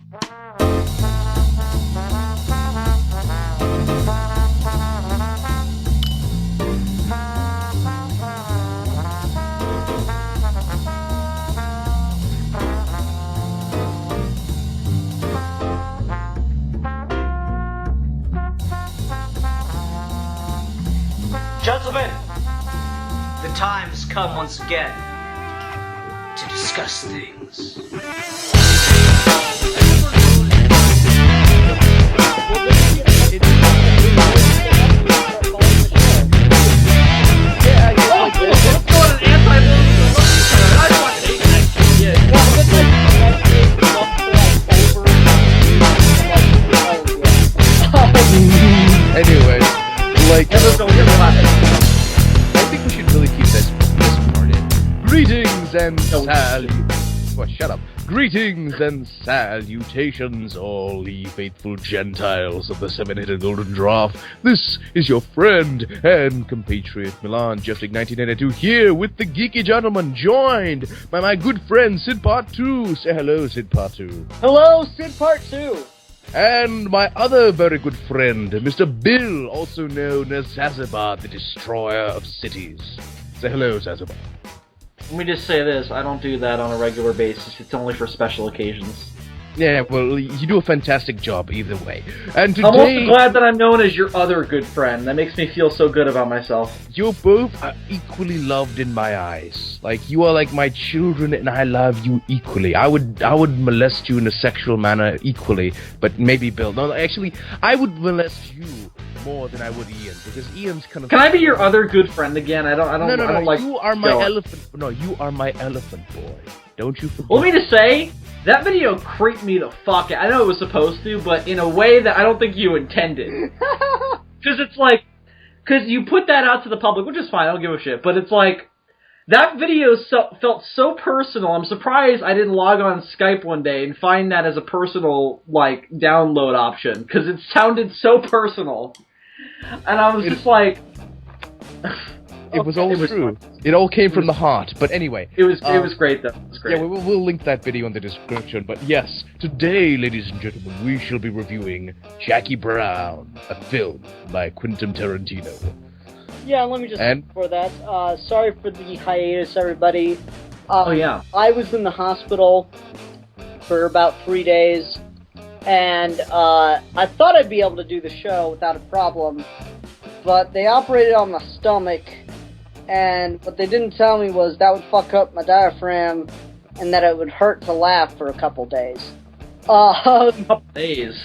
Gentlemen, the time has come once again to discuss things. Anyway, like, I think we should really keep this part in. Greetings and shut up. Greetings and salutations, all ye faithful Gentiles of the seven-headed golden giraffe. This is your friend and compatriot Milan, Justic 1992, here with the Geeky Gentleman, joined by my good friend Sid Part 2. Say hello, Sid Part 2. Hello, Sid Part 2. And my other very good friend, Mr. Bill, also known as Zazabar, the Destroyer of Cities. Say hello, Zazabar. Let me just say this, I don't do that on a regular basis, it's only for special occasions. Yeah, well, you do a fantastic job either way. And today, I'm also glad that I'm known as your other good friend. That makes me feel so good about myself. You both are equally loved in my eyes. Like, you are like my children, and I love you equally. I would molest you in a sexual manner equally, but maybe Bill. No, actually, I would molest you more than I would Ian, because Ian's kind of... Can I be your other good friend again? I don't like... You are my elephant... No, you are my elephant boy. Don't you forget. Let me just say, that video creeped me the fuck out. I know it was supposed to, but in a way that I don't think you intended. Because it's like... Because you put that out to the public, which is fine, I don't give a shit, but it's like... That video felt so personal. I'm surprised I didn't log on Skype one day and find that as a personal, like, download option. Because it sounded so personal. And I was just like... It was all true. It all came from the heart. But anyway... It was great, though. It was great. Yeah, we'll link that video in the description. But yes, today, ladies and gentlemen, we shall be reviewing Jackie Brown, a film by Quentin Tarantino. Yeah, let me just before that. Sorry for the hiatus, everybody. Oh yeah. I was in the hospital for about 3 days, and I thought I'd be able to do the show without a problem, but they operated on my stomach, and what they didn't tell me was that would fuck up my diaphragm, and that it would hurt to laugh for a couple days. Couple days.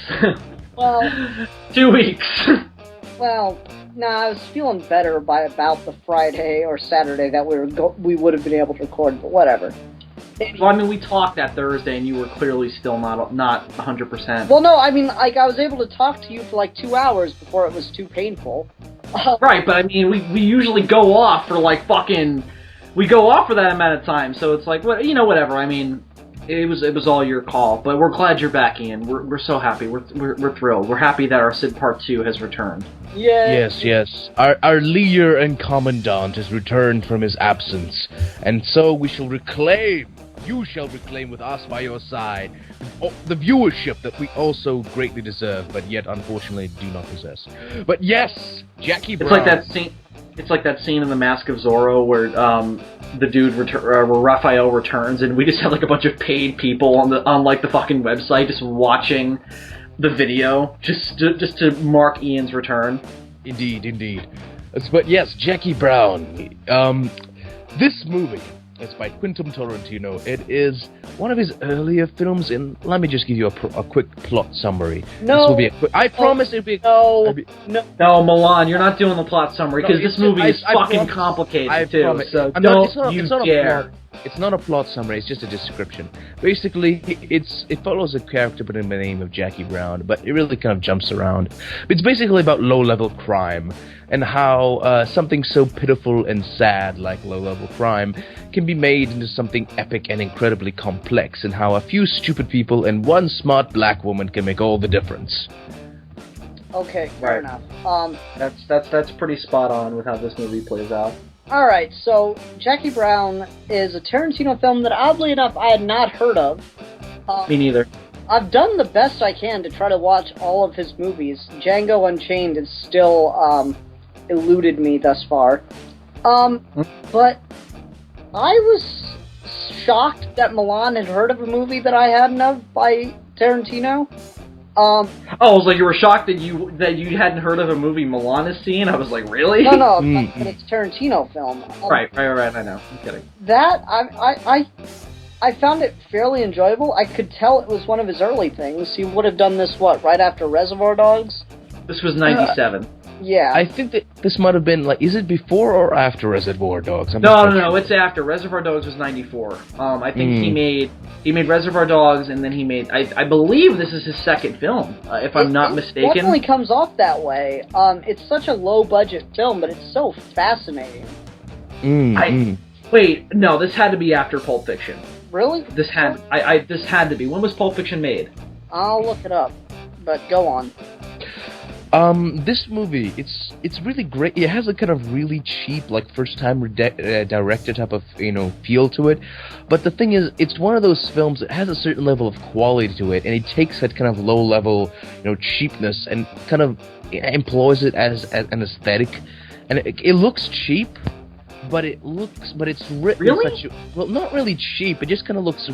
Well... 2 weeks. Well... Nah, I was feeling better by about the Friday or Saturday that we would have been able to record, but whatever. Well, I mean, we talked that Thursday, and you were clearly still not 100%. Well, no, I mean, like, I was able to talk to you for like 2 hours before it was too painful. Right, but I mean, we usually go off for like fucking... We go off for that amount of time, so it's like, you know, whatever. I mean, it was all your call, but we're glad you're back, Ian. We're so happy. We're thrilled. We're happy that our Sid Part 2 has returned. Yeah. Yes. Our leader and commandant has returned from his absence, and so we shall reclaim. You shall reclaim with us by your side the viewership that we also greatly deserve, but yet unfortunately do not possess. But yes, Jackie Brown. It's like that scene in The Mask of Zorro where the dude where Raphael returns, and we just have like a bunch of paid people on like the fucking website just watching the video just to mark Ian's return. Indeed. But yes, Jackie Brown. This movie is by Quentin Tarantino. It is one of his earlier films, and let me just give you a quick plot summary. No. This will be I promise it'll be No, Milan, you're not doing the plot summary, because this movie is fucking complicated, too, promise. so don't you dare. It's not a plot summary, it's just a description. Basically, it follows a character by the name of Jackie Brown, but it really kind of jumps around. It's basically about low-level crime, and how something so pitiful and sad like low-level crime can be made into something epic and incredibly complex, and how a few stupid people and one smart black woman can make all the difference. Okay, fair enough. That's pretty spot on with how this movie plays out. Alright, so Jackie Brown is a Tarantino film that oddly enough I had not heard of. Me neither. I've done the best I can to try to watch all of his movies. Django Unchained has still eluded me thus far. But I was shocked that Milan had heard of a movie that I hadn't of by Tarantino. Oh, I was like, you were shocked that you hadn't heard of a movie Milan has seen? I was like, really? No, but it's a Tarantino film. Right, I know. I'm kidding. That, I found it fairly enjoyable. I could tell it was one of his early things. He would have done this, right after Reservoir Dogs? This was 97. Yeah. I think that this might have been, is it before or after Reservoir Dogs? No, it's after. Reservoir Dogs was 94. I think he made Reservoir Dogs, and then he made, I believe this is his second film, if I'm not mistaken. It definitely comes off that way. It's such a low-budget film, but it's so fascinating. Wait, no, this had to be after Pulp Fiction. Really? This had to be. When was Pulp Fiction made? I'll look it up, but go on. This movie, it's really great. It has a kind of really cheap, first-time director type of, feel to it. But the thing is, it's one of those films that has a certain level of quality to it, and it takes that kind of low-level, cheapness and kind of employs it as an aesthetic. And it looks cheap, but it's written really? such a... Well, not really cheap, it just kind of looks...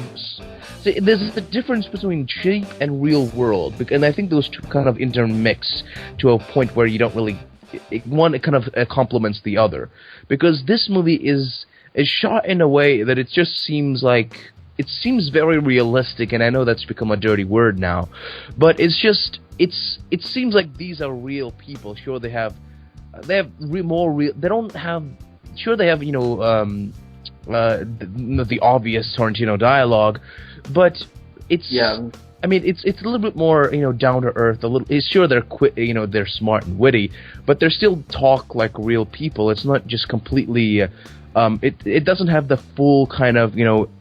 See, there's a difference between cheap and real world, and I think those two kind of intermix to a point where you don't really... One kind of complements the other. Because this movie is shot in a way that it just seems like... It seems very realistic, and I know that's become a dirty word now, but it's just... It seems like these are real people. Sure, they have more real... They don't have... Sure, they have, the obvious Tarantino dialogue, but it's... Yeah. I mean, it's a little bit more, down to earth. Sure, they're they're smart and witty, but they still talk like real people. It's not just completely... It doesn't have the full kind of,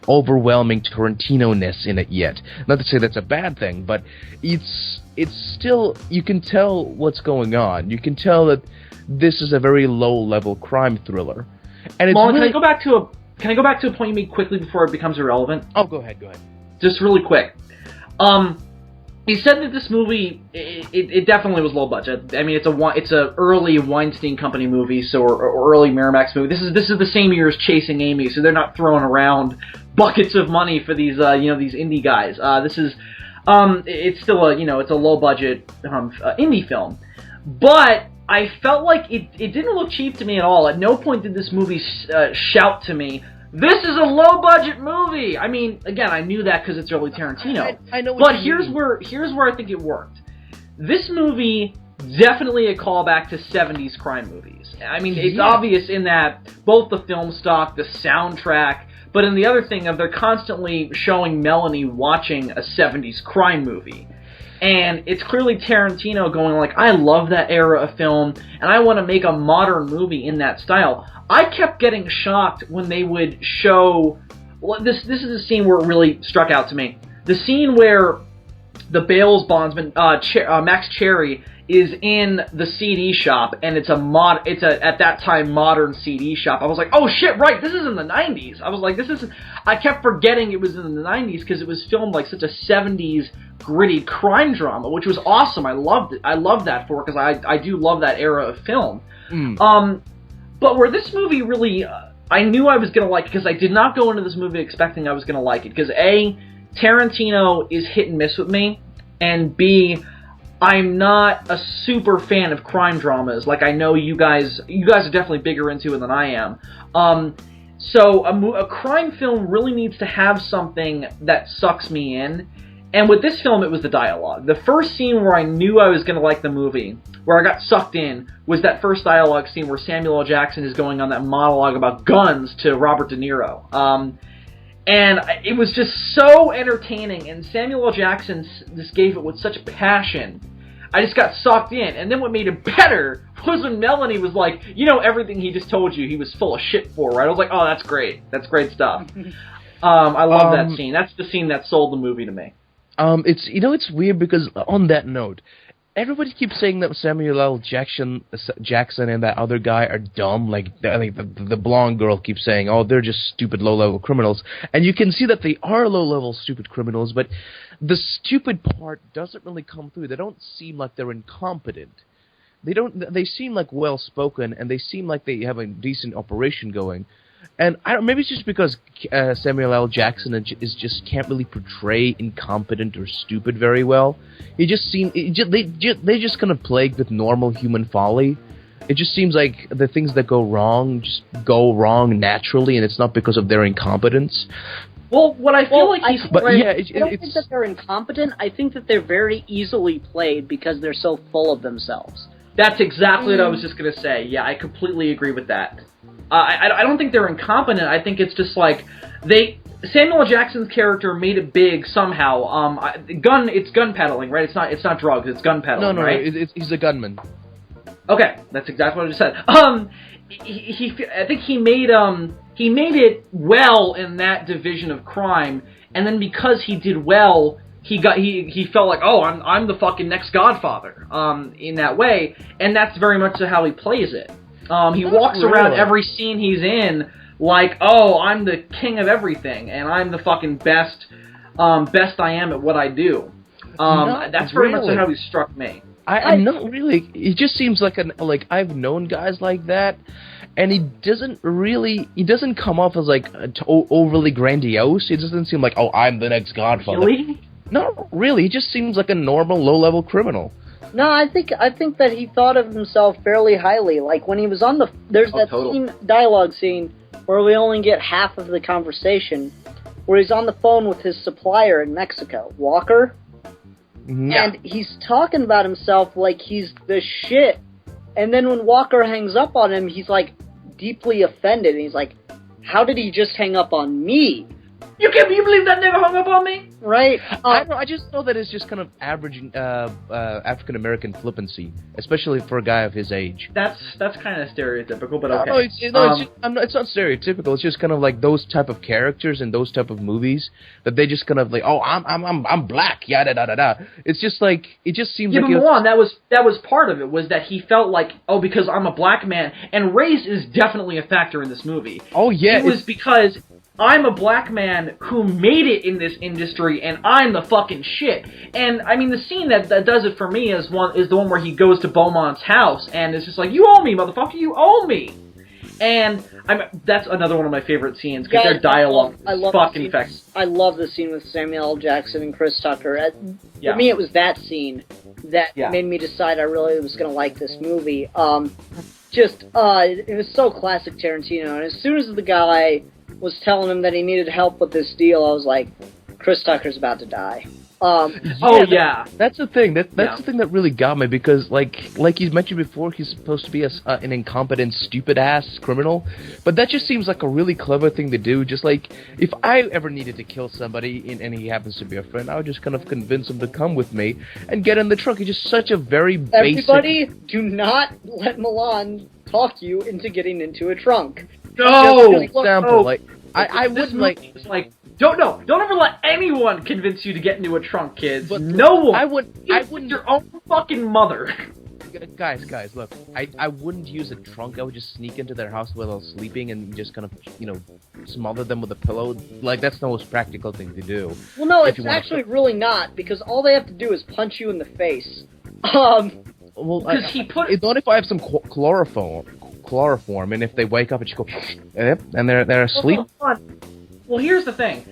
overwhelming Tarantino-ness in it yet. Not to say that's a bad thing, but it's still... You can tell what's going on. You can tell that this is a very low-level crime thriller. And it's Mullen, really... can I go back to a point you made quickly before it becomes irrelevant? Oh, go ahead. Just really quick. You said that this movie, it definitely was low budget. I mean, it's a early Weinstein Company movie, or early Miramax movie. This is the same year as Chasing Amy, so they're not throwing around buckets of money for these these indie guys. This is it's still it's a low budget indie film, but I felt like it didn't look cheap to me at all. At no point did this movie shout to me, "This is a low-budget movie." I mean, again, I knew that because it's early Tarantino. I know what but you mean. here's where I think it worked. This movie definitely a callback to 70s crime movies. I mean, it's obvious in that both the film stock, the soundtrack, but in the other thing of they're constantly showing Melanie watching a 70s crime movie. And it's clearly Tarantino going like, I love that era of film, and I want to make a modern movie in that style. I kept getting shocked when they would show... Well, this is a scene where it really struck out to me. The scene where the Bales bondsman, Max Cherry, is in the CD shop, and it's at that time modern CD shop. I was like, oh shit, right, this is in the 90s. I was like, I kept forgetting it was in the 90s because it was filmed like such a 70s gritty crime drama, which was awesome. I loved it. I loved that for it because I do love that era of film. But where this movie really, I knew I was going to like it because I did not go into this movie expecting I was going to like it because A, Tarantino is hit and miss with me, and B, I'm not a super fan of crime dramas. Like I know you guys are definitely bigger into it than I am. So a crime film really needs to have something that sucks me in. And with this film, it was the dialogue. The first scene where I knew I was going to like the movie, where I got sucked in, was that first dialogue scene where Samuel L. Jackson is going on that monologue about guns to Robert De Niro. And it was just so entertaining, and Samuel L. Jackson just gave it with such passion. I just got sucked in. And then what made it better was when Melanie was like, everything he just told you he was full of shit for, right? I was like, oh, that's great. That's great stuff. I love that scene. That's the scene that sold the movie to me. It's weird because on that note, everybody keeps saying that Samuel L. Jackson and that other guy are dumb. Like the blonde girl keeps saying, "Oh, they're just stupid, low-level criminals," and you can see that they are low-level, stupid criminals. But the stupid part doesn't really come through. They don't seem like they're incompetent. They seem like well-spoken, and they seem like they have a decent operation going. And maybe it's just because Samuel L. Jackson can't really portray incompetent or stupid very well. They just kind of plagued with normal human folly. It just seems like the things that go wrong just go wrong naturally, and it's not because of their incompetence. Well, what I feel like he's... But yeah, I don't think that they're incompetent. I think that they're very easily played because they're so full of themselves. That's exactly what I was just going to say. Yeah, I completely agree with that. I don't think they're incompetent. I think it's just like Samuel L. Jackson's character made it big somehow. It's gun peddling, right? It's not drugs. It's gun peddling, right? No, he's a gunman. Okay, that's exactly what I just said. I think he made it well in that division of crime, and then because he did well, he felt like, oh, I'm the fucking next Godfather, in that way, and that's very much how he plays it. He walks around every scene he's in like, oh, I'm the king of everything, and I'm the fucking best I am at what I do. That's very much how he struck me. I'm not really. He just seems like I've known guys like that, and he doesn't come off as like overly grandiose. He doesn't seem like, oh, I'm the next Godfather. Really? No, really. He just seems like a normal, low-level criminal. No, I think that he thought of himself fairly highly. Like when he was on there's dialogue scene where we only get half of the conversation, where he's on the phone with his supplier in Mexico, Walker, and he's talking about himself like he's the shit. And then when Walker hangs up on him, he's like deeply offended, and he's like, "How did he just hang up on me?" You believe that nigga hung up on me? Right. I don't know, I just know that it's just kind of average African-American flippancy, especially for a guy of his age. That's kind of stereotypical, but okay. It's not stereotypical. It's just kind of like those type of characters in those type of movies that they just kind of like, oh, I'm black, yada da da da. It's just like it just seems like. Yeah, but that was part of it, was that he felt like, oh, because I'm a black man, and race is definitely a factor in this movie. Oh yeah, it was because I'm a black man who made it in this industry, and I'm the fucking shit. And, I mean, the scene that does it for me is the one where he goes to Beaumont's house, and it's just like, you owe me, motherfucker, you owe me! And that's another one of my favorite scenes, because their dialogue is fucking effective. I love the scene with Samuel L. Jackson and Chris Tucker. For me, it was that scene that made me decide I really was going to like this movie. It was so classic Tarantino, and as soon as the guy was telling him that he needed help with this deal, I was like, Chris Tucker's about to die. That's the thing. That's the thing that really got me, because like you mentioned before, he's supposed to be an incompetent, stupid-ass criminal, but that just seems like a really clever thing to do. Just like, if I ever needed to kill somebody, and he happens to be a friend, I would just kind of convince him to come with me and get in the trunk. He's just such a very basic... Everybody, do not let Milan talk you into getting into a trunk. No! Just an example, like, I wouldn't like... It's like, don't ever let anyone convince you to get into a trunk, kids. But no one. I wouldn't. Your own fucking mother. Guys, look. I wouldn't use a trunk. I would just sneak into their house while they're sleeping and just kind of, smother them with a pillow. Like, that's the most practical thing to do. Well, no, it's actually really not, because all they have to do is punch you in the face. Well, not if I have some chloroform, and if they wake up and just go, and they're asleep. Well, here's the thing.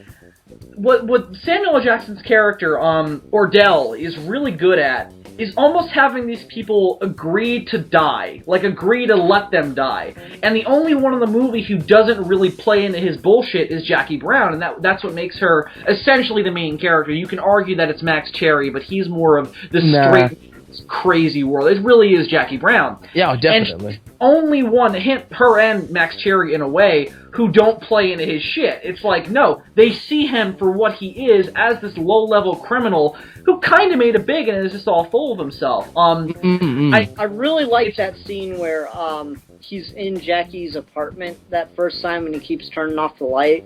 What Samuel L. Jackson's character, Ordell, is really good at is almost having these people agree to die. Like, agree to let them die. And the only one in the movie who doesn't really play into his bullshit is Jackie Brown, and that's what makes her essentially the main character. You can argue that it's Max Cherry, but he's more of the straight... crazy world. It really is Jackie Brown. Yeah, definitely. And only one, her and Max Cherry in a way, who don't play into his shit. It's like, no, they see him for what he is, as this low-level criminal who kind of made it big and is just all full of himself. I really like that scene where he's in Jackie's apartment that first time when he keeps turning off the light,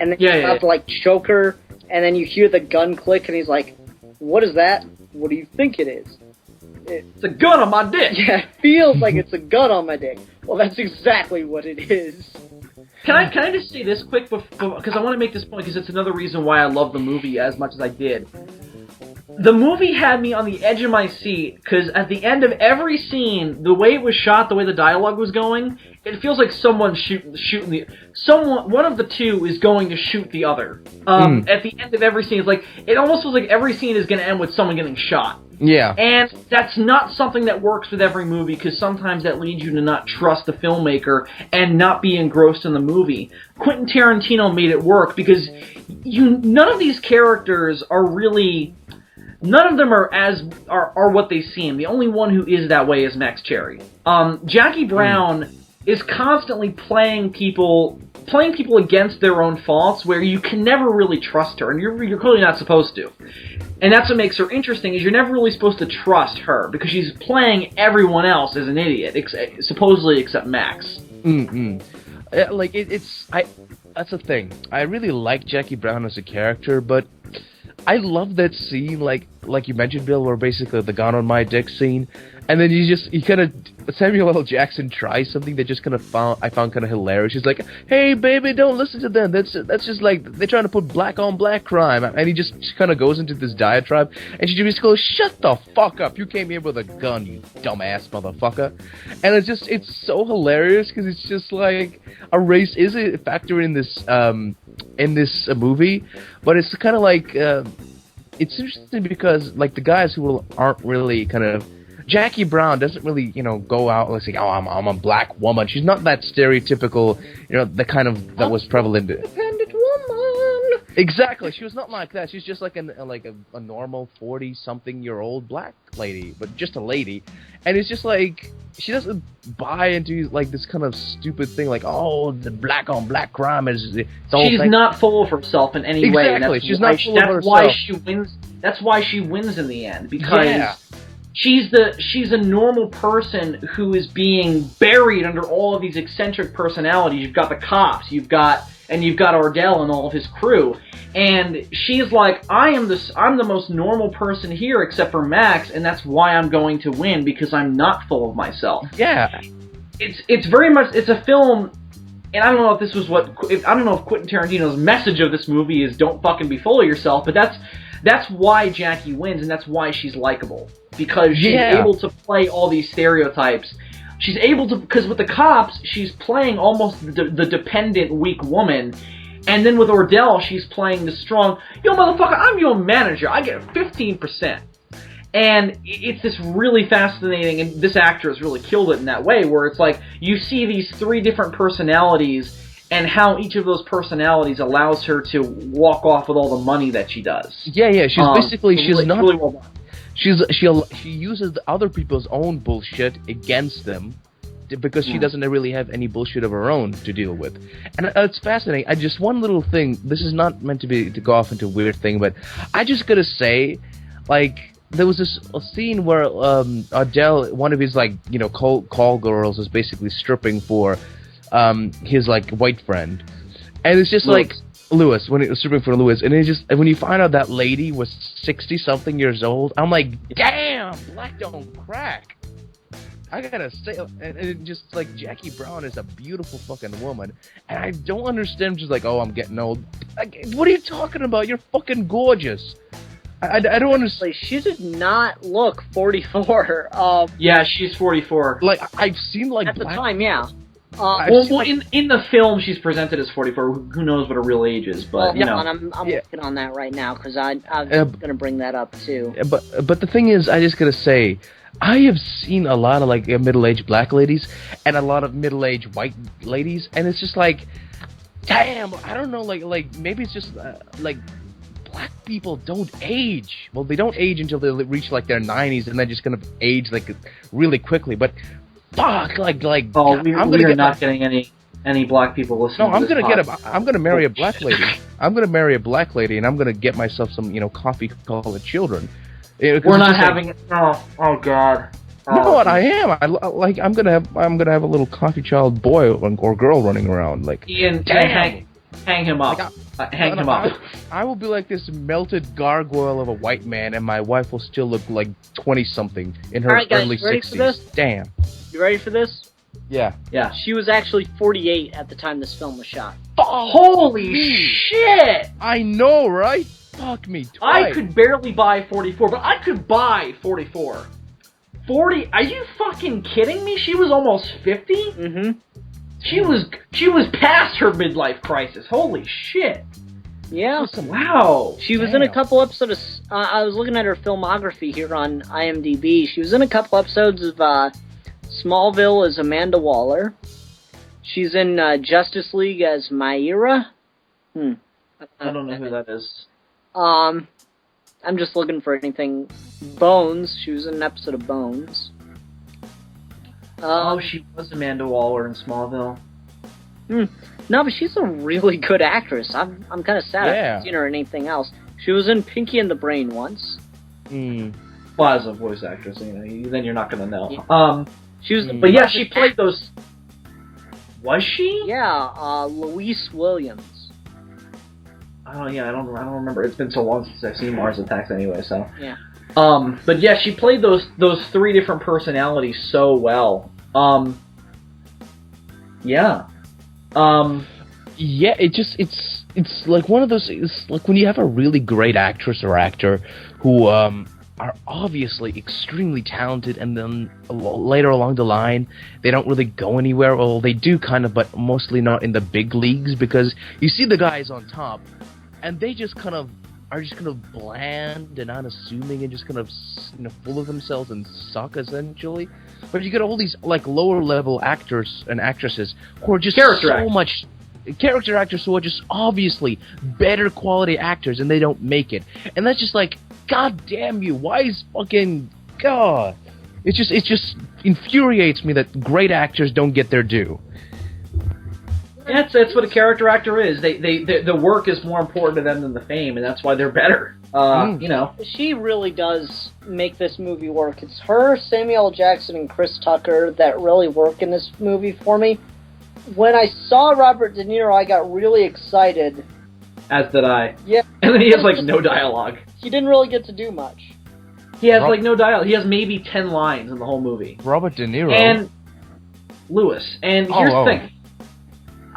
and then he's about to, like, choke her, and then you hear the gun click, and he's like, what is that? What do you think it is? It's a gun on my dick! Yeah, it feels like it's a gun on my dick. Well, that's exactly what it is. Can I just say this quick, because I want to make this point, because it's another reason why I love the movie as much as I did. The movie had me on the edge of my seat, because at the end of every scene, the way it was shot, the way the dialogue was going, it feels like someone's one of the two is going to shoot the other. At the end of every scene, it's like, it almost feels like every scene is going to end with someone getting shot. Yeah. And that's not something that works with every movie, because sometimes that leads you to not trust the filmmaker and not be engrossed in the movie. Quentin Tarantino made it work, because none of these characters are really... None of them are what they seem. The only one who is that way is Max Cherry. Jackie Brown is constantly playing people against their own faults, where you can never really trust her, and you're clearly not supposed to. And that's what makes her interesting, is you're never really supposed to trust her, because she's playing everyone else as an idiot, supposedly except Max. That's the thing. I really like Jackie Brown as a character, but I love that scene, like you mentioned, Bill, where basically the gun on my dick scene, and then he kind of, Samuel L. Jackson tries something that just I found kind of hilarious. He's like, "Hey, baby, don't listen to them. That's just like, they're trying to put black on black crime." And he just kind of goes into this diatribe, and she just goes, "Shut the fuck up. You came here with a gun, you dumbass motherfucker." And it's so hilarious, because it's just like, a race is a factor in this movie, but it's kind of like, it's interesting because, like, the guys who aren't really kind of... Jackie Brown doesn't really, go out and say, "Oh, I'm a black woman." She's not that stereotypical, the kind of that was prevalent. Independent woman. Exactly. She was not like that. She's just like a normal 40-something-year-old black lady, but just a lady. And it's just like, she doesn't buy into like this kind of stupid thing, like, oh, the black on black crime is. She's not full of herself in any way. Exactly. She's not full of herself. That's why she wins. That's why she wins in the end, because. Yeah. She's a normal person who is being buried under all of these eccentric personalities. You've got the cops, you've got Ordell and all of his crew, and she's like, I'm the most normal person here except for Max, and that's why I'm going to win, because I'm not full of myself. Yeah, it's very much, it's a film, and I don't know if I don't know if Quentin Tarantino's message of this movie is don't fucking be full of yourself, but that's why Jackie wins, and that's why she's likable. Because she's able to play all these stereotypes. She's able to, because with the cops, she's playing almost the dependent, weak woman. And then with Ordell, she's playing the strong, "Yo, motherfucker, I'm your manager. I get 15%. And it's this really fascinating, and this actor has really killed it in that way, where it's like, you see these three different personalities, and how each of those personalities allows her to walk off with all the money that she does. Yeah, she's basically, she's not... Really well done. She uses the other people's own bullshit against them, because she doesn't really have any bullshit of her own to deal with. And it's fascinating. Just one little thing, this is not meant to go off into a weird thing, but I just gotta say, like, there was a scene where Adele, one of his, like, call girls, is basically stripping for his, like, white friend. And it's just like... Lewis, when it was stripping for Lewis, and it just, when you find out that lady was 60-something years old, I'm like, damn, black don't crack. I gotta say, and it just, like, Jackie Brown is a beautiful fucking woman, and I don't understand, just like, oh, I'm getting old. Like, what are you talking about? You're fucking gorgeous. I don't understand. She did not look 44. Yeah, she's 44. Like, I've seen, like, at the time, yeah. In the film, she's presented as 44. Who knows what her real age is? But and I'm working on that right now, because I'm going to bring that up too. But the thing is, I just gotta say, I have seen a lot of like middle-aged black ladies and a lot of middle-aged white ladies, and it's just like, damn, I don't know, like maybe it's just like black people don't age. Well, they don't age until they reach like their 90s, and they're just gonna age like really quickly. But fuck, like. Oh, we are not getting any black people listening. No, to this I'm gonna marry a black lady. I'm gonna marry a black lady, and I'm gonna get myself some, coffee called children. We're not having. Oh God. You know what? I am. I'm gonna have a little coffee child boy or girl running around. Like, Ian, damn. Hang him up. Hang him up. I will be like this melted gargoyle of a white man, and my wife will still look like 20-something in her Alright, guys, early ready 60s. for this? Damn. You ready for this? Yeah. Yeah. She was actually 48 at the time this film was shot. Holy shit! I know, right? Fuck me twice. I could barely buy 44, but I could buy 44. 40? Are you fucking kidding me? She was almost 50? Mm-hmm. She was past her midlife crisis. Holy shit! Yeah. Wow. She was in a couple episodes of, I was looking at her filmography here on IMDb. She was in a couple episodes of Smallville as Amanda Waller. She's in Justice League as Myra. I don't know who that is. I'm just looking for anything. Bones. She was in an episode of Bones. Oh, she was Amanda Waller in Smallville. No, but she's a really good actress. I'm kind of sad I haven't seen her in anything else. She was in Pinky and the Brain once. Well, as a voice actress, then you're not gonna know. Yeah. She was, but yeah, she played those. Was she? Yeah, Louise Williams. Oh yeah, I don't remember. It's been so long since I've seen Mars Attacks anyway. So yeah. But yeah, she played those three different personalities so well. Yeah. Yeah, it's like one of those. It's like when you have a really great actress or actor who are obviously extremely talented, and then later along the line they don't really go anywhere. Well, they do kind of, but mostly not in the big leagues, because you see the guys on top, and they just kind of are just kind of bland and unassuming and just kind of full of themselves and suck essentially. But you get all these like lower level actors and actresses who are just character actors who are just obviously better quality actors, and they don't make it. And that's just like, God damn you! Why is fucking God? It just infuriates me that great actors don't get their due. Yeah, that's what a character actor is. The work is more important to them than the fame, and that's why they're better. You know. She really does make this movie work. It's her, Samuel L. Jackson, and Chris Tucker that really work in this movie for me. When I saw Robert De Niro, I got really excited. As did I. Yeah. And then he has like no dialogue. He didn't really get to do much. He has like no dialogue. He has maybe 10 lines in the whole movie. Robert De Niro. And Lewis. And here's the thing.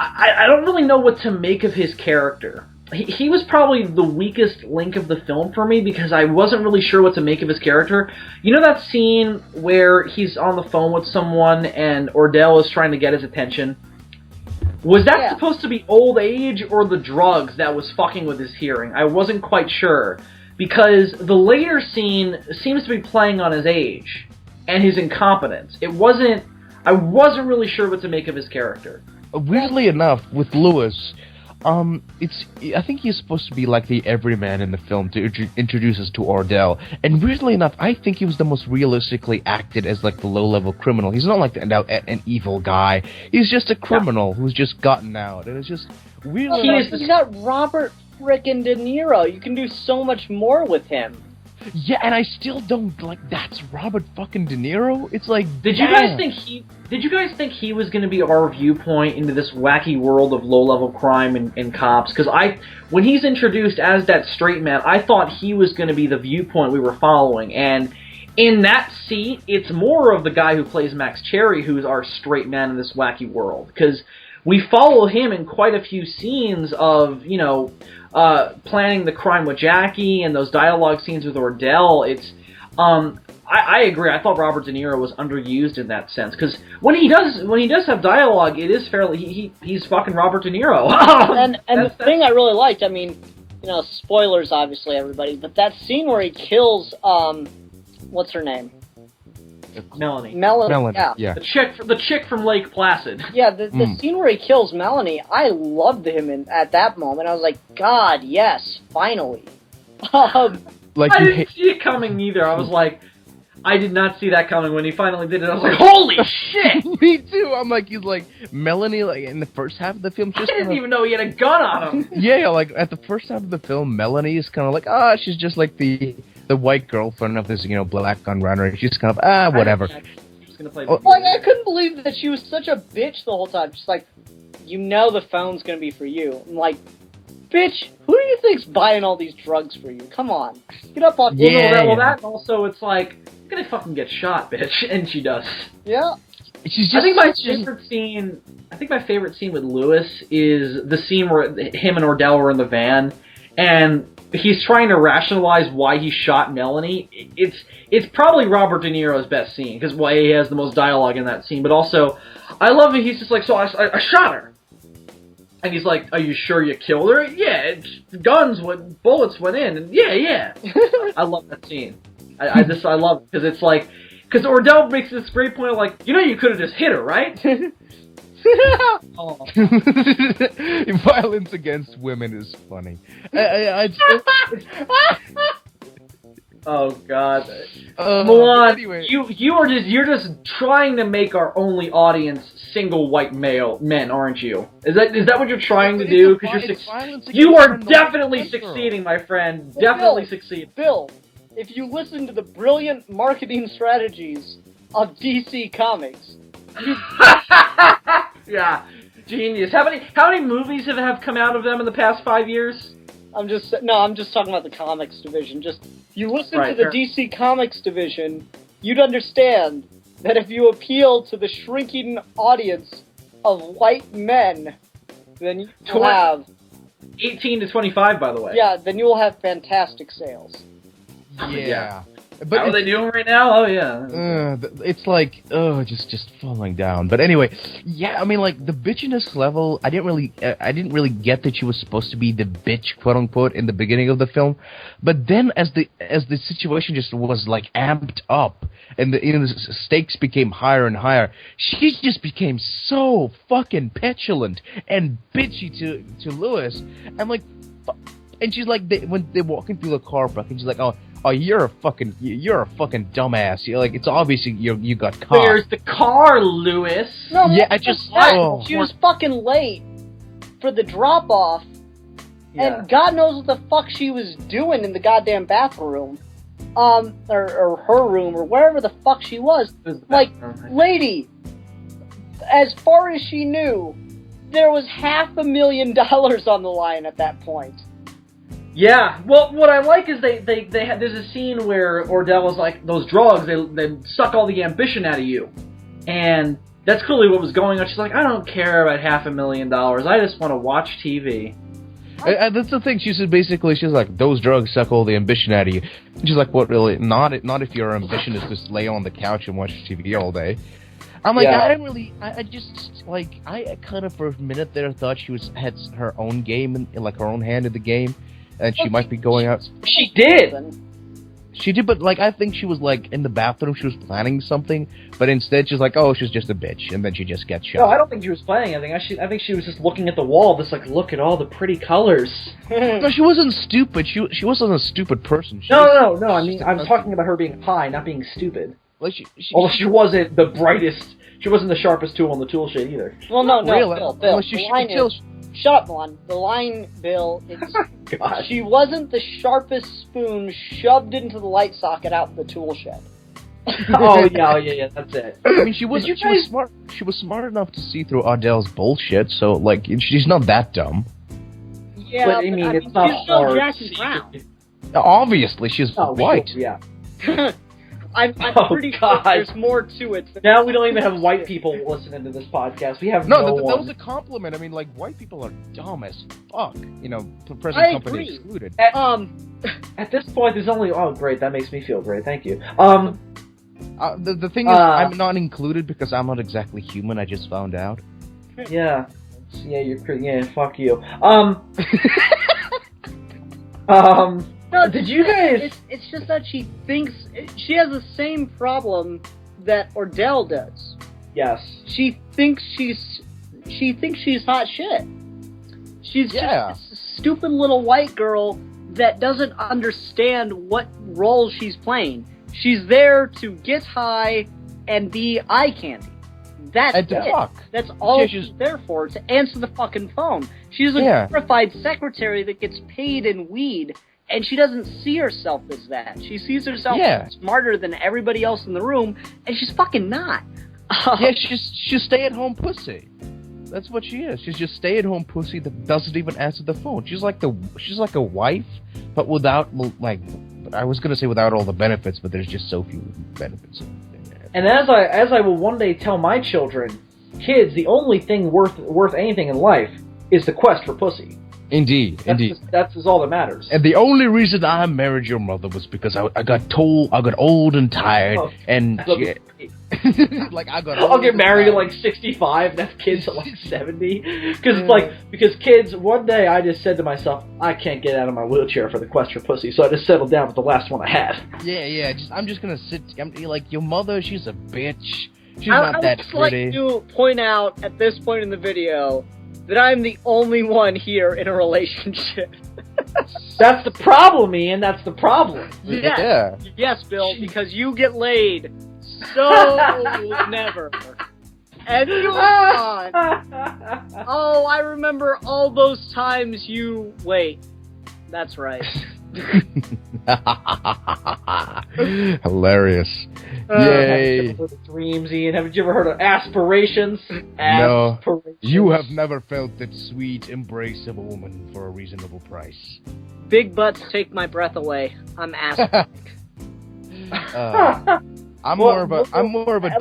I don't really know what to make of his character. He was probably the weakest link of the film for me, because I wasn't really sure what to make of his character. You know that scene where he's on the phone with someone and Ordell is trying to get his attention? Was that supposed to be old age or the drugs that was fucking with his hearing? I wasn't quite sure, because the later scene seems to be playing on his age and his incompetence. I wasn't really sure what to make of his character. Weirdly enough, with Lewis, I think he's supposed to be like the everyman in the film to introduce us to Ordell. And weirdly enough, I think he was the most realistically acted as like the low-level criminal. He's not like an evil guy. He's just a criminal who's just gotten out. And it's just weirdly enough, You got Robert frickin' De Niro. You can do so much more with him. Yeah, and I still don't that's Robert fucking De Niro? It's like, Did you guys think he was going to be our viewpoint into this wacky world of low-level crime and cops? Because when he's introduced as that straight man, I thought he was going to be the viewpoint we were following. And in that seat, it's more of the guy who plays Max Cherry who's our straight man in this wacky world. Because we follow him in quite a few scenes of, planning the crime with Jackie and those dialogue scenes with Ordell. It's, I agree. I thought Robert De Niro was underused in that sense, because when he does have dialogue, it is fairly he's fucking Robert De Niro. and the thing I really liked, I mean, spoilers obviously, everybody, but that scene where he kills what's her name? Melanie. Yeah. The chick from Lake Placid. Yeah, the scene where he kills Melanie, I loved him at that moment. I was like, God, yes, finally. I didn't see it coming either. I was like, I did not see that coming when he finally did it. I was like, holy shit! Me too. I'm like, he's like, Melanie, like in the first half of the film, I didn't even know he had a gun on him. Yeah, like at the first half of the film, Melanie is kind of like, she's just like the white girlfriend of this, black gun runner, and she's kind of, whatever. She was gonna play I couldn't believe that she was such a bitch the whole time. She's like, you know the phone's gonna be for you. I'm like, bitch, who do you think's buying all these drugs for you? Come on. Get up on... Well, that, and also it's like, you're gonna fucking get shot, bitch. And she does. Yeah. She's just, I think my favorite scene with Lewis is the scene where him and Ordell were in the van, and he's trying to rationalize why he shot Melanie. It's probably Robert De Niro's best scene, because he has the most dialogue in that scene, but also, I love it, he's just like, so I shot her. And he's like, are you sure you killed her? Yeah, bullets went in, and yeah. I love that scene. I love it, because it's like, because Ordell makes this great point of like, you could have just hit her, right? Oh. Violence against women is funny. Oh God, Milan, anyway. you're just trying to make our only audience single white men, aren't you? Is that what you're trying to do? Because you are definitely succeeding, my friend. Well, definitely succeeding. Bill, if you listen to the brilliant marketing strategies of DC Comics, yeah, genius. How many movies have come out of them in the past 5 years? I'm just talking about the comics division. Just if you listen to the DC Comics division, you'd understand that if you appeal to the shrinking audience of white men, then you will have 18 to 25, by the way. Yeah, then you will have fantastic sales. Yeah. But how are they doing right now? Oh yeah. It's like just falling down. But anyway, yeah. I mean, like the bitchiness level. I didn't really get that she was supposed to be the bitch, quote unquote, in the beginning of the film. But then, as the situation just was like amped up, and the stakes became higher and higher, she just became so fucking petulant and bitchy to Lewis. I'm like, and she's like, when they're walking through the car park, and she's like, oh, you're a fucking dumbass. You're like, it's obvious you got caught. Where's the car, Lewis? No, yeah, she was fucking late for the drop off, and God knows what the fuck she was doing in the goddamn bathroom, or her room, or wherever the fuck she was. Like, lady, as far as she knew, there was $500,000 on the line at that point. Yeah, well, what I like is they had, there's a scene where Ordell is like, those drugs, they suck all the ambition out of you. And that's clearly what was going on. She's like, I don't care about $500,000, I just want to watch TV. That's the thing, she's like, those drugs suck all the ambition out of you. And she's like, what, really? Not if your ambition is just lay on the couch and watch TV all day. I'm like, I kind of for a minute there thought she had her own game, like her own hand in the game. And she might be going out. She did! She did, but like I think she was like in the bathroom, she was planning something, but instead she's like, oh, she's just a bitch, and then she just gets shot. No, I don't think she was planning anything. I think she was just looking at the wall, just like, look at all the pretty colors. No, she wasn't stupid. She wasn't a stupid person. No. I mean, I'm talking about her being high, not being stupid. Like although she wasn't the brightest, she wasn't the sharpest tool on the tool shed either. Well, no, Bill. Shut up, Milan. The line, Bill, it's... God. She wasn't the sharpest spoon shoved into the light socket out in the tool shed. Oh, yeah, that's it. I mean, she was smart. She was smart enough to see through Ardell's bullshit, so, like, she's not that dumb. Yeah, but I mean, it's not she's still Jackie Brown. Obviously, she's white. Yeah. I'm pretty sure there's more to it. Now we don't even have white people listening to this podcast. We have that was a compliment. I mean, like, white people are dumb as fuck. Present company excluded. At this point, there's only... Oh, great. That makes me feel great. Thank you. The thing is, I'm not included because I'm not exactly human. I just found out. Yeah. Yeah, fuck you. No, did you guys... It's just that she thinks... She has the same problem that Ordell does. Yes. She thinks she's hot shit. She's just a stupid little white girl that doesn't understand what role she's playing. She's there to get high and be eye candy. That's it. That's all she's there for, to answer the fucking phone. She's a glorified secretary that gets paid in weed. And she doesn't see herself as that. She sees herself smarter than everybody else in the room, and she's fucking not. She's stay-at-home pussy. That's what she is. She's just stay-at-home pussy that doesn't even answer the phone. She's like a wife, but without like, I was gonna say without all the benefits, but there's just so few benefits. And as I will one day tell my children, kids, the only thing worth anything in life is the quest for pussy. Indeed. That's all that matters. And the only reason I married your mother was because I got old and tired, and like I got. I'll get married at like 65 and have kids at like 70. Because kids. One day I just said to myself, I can't get out of my wheelchair for the quest for pussy, so I just settled down with the last one I had. Yeah. I'm just gonna sit. I'm like your mother. She's a bitch. She's not that pretty. I would just like to point out at this point in the video that I'm the only one here in a relationship. That's the problem, Ian. That's the problem. Yes. Yeah. Yes, Bill, because you get laid so never. And you on. Oh, I remember all those times you... Wait. That's right. Hilarious. Have Yay. you ever heard of dreams, Ian? Haven't you ever heard of aspirations? No. Aspirations. You have never felt that sweet embrace of a woman for a reasonable price. Big butts take my breath away. I'm asthmatic. I'm more of a don't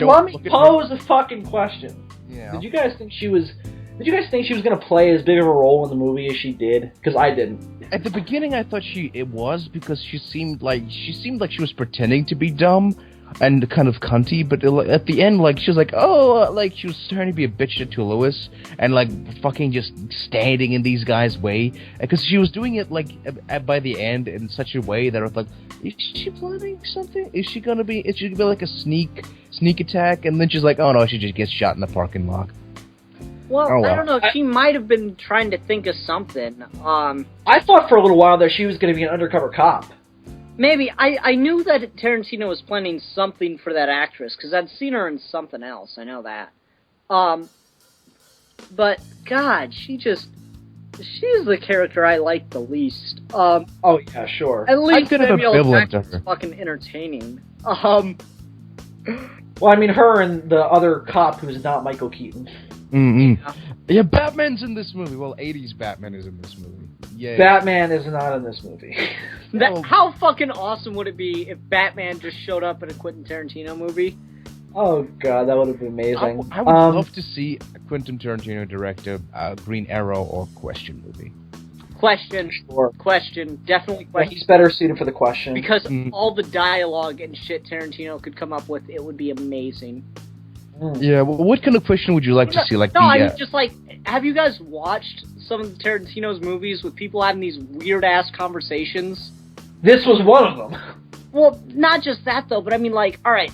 let me look at pose a fucking question. Yeah. Did you guys think she was gonna play as big of a role in the movie as she did? Because I didn't. At the beginning, I thought it was because she seemed like she was pretending to be dumb and kind of cunty, but at the end, like she was like, oh, like she was trying to be a bitch to Lewis and like fucking just standing in these guys' way, because she was doing it like by the end in such a way that I was like, is she planning something? Is she gonna be like a sneak attack? And then she's like, oh no, she just gets shot in the parking lot. Well, oh, well, I don't know. She might have been trying to think of something. I thought for a little while there she was going to be an undercover cop. Maybe. I knew that Tarantino was planning something for that actress, because I'd seen her in something else. I know that. But, God, she's the character I like the least. Oh, yeah, sure. At least Samuel ambivalent Jackson's to her. fucking entertaining. Well, I mean, her and the other cop who's not Michael Keaton. Yeah, Batman's in this movie. Well, 80s Batman is in this movie. Yeah. Batman is not in this movie. How fucking awesome would it be if Batman just showed up in a Quentin Tarantino movie? Oh god, that would have been amazing. I would love to see Quentin Tarantino direct a Green Arrow or Question movie. Question. Sure. Question. Definitely Yeah, question. he's better suited for the question. Because all the dialogue and shit Tarantino could come up with, it would be amazing. Yeah, well, what kind of question would you like to see? Like, I mean, just like, have you guys watched some of Tarantino's movies with people having these weird-ass conversations? This was one of them. Well, not just that, though, but I mean, like, alright,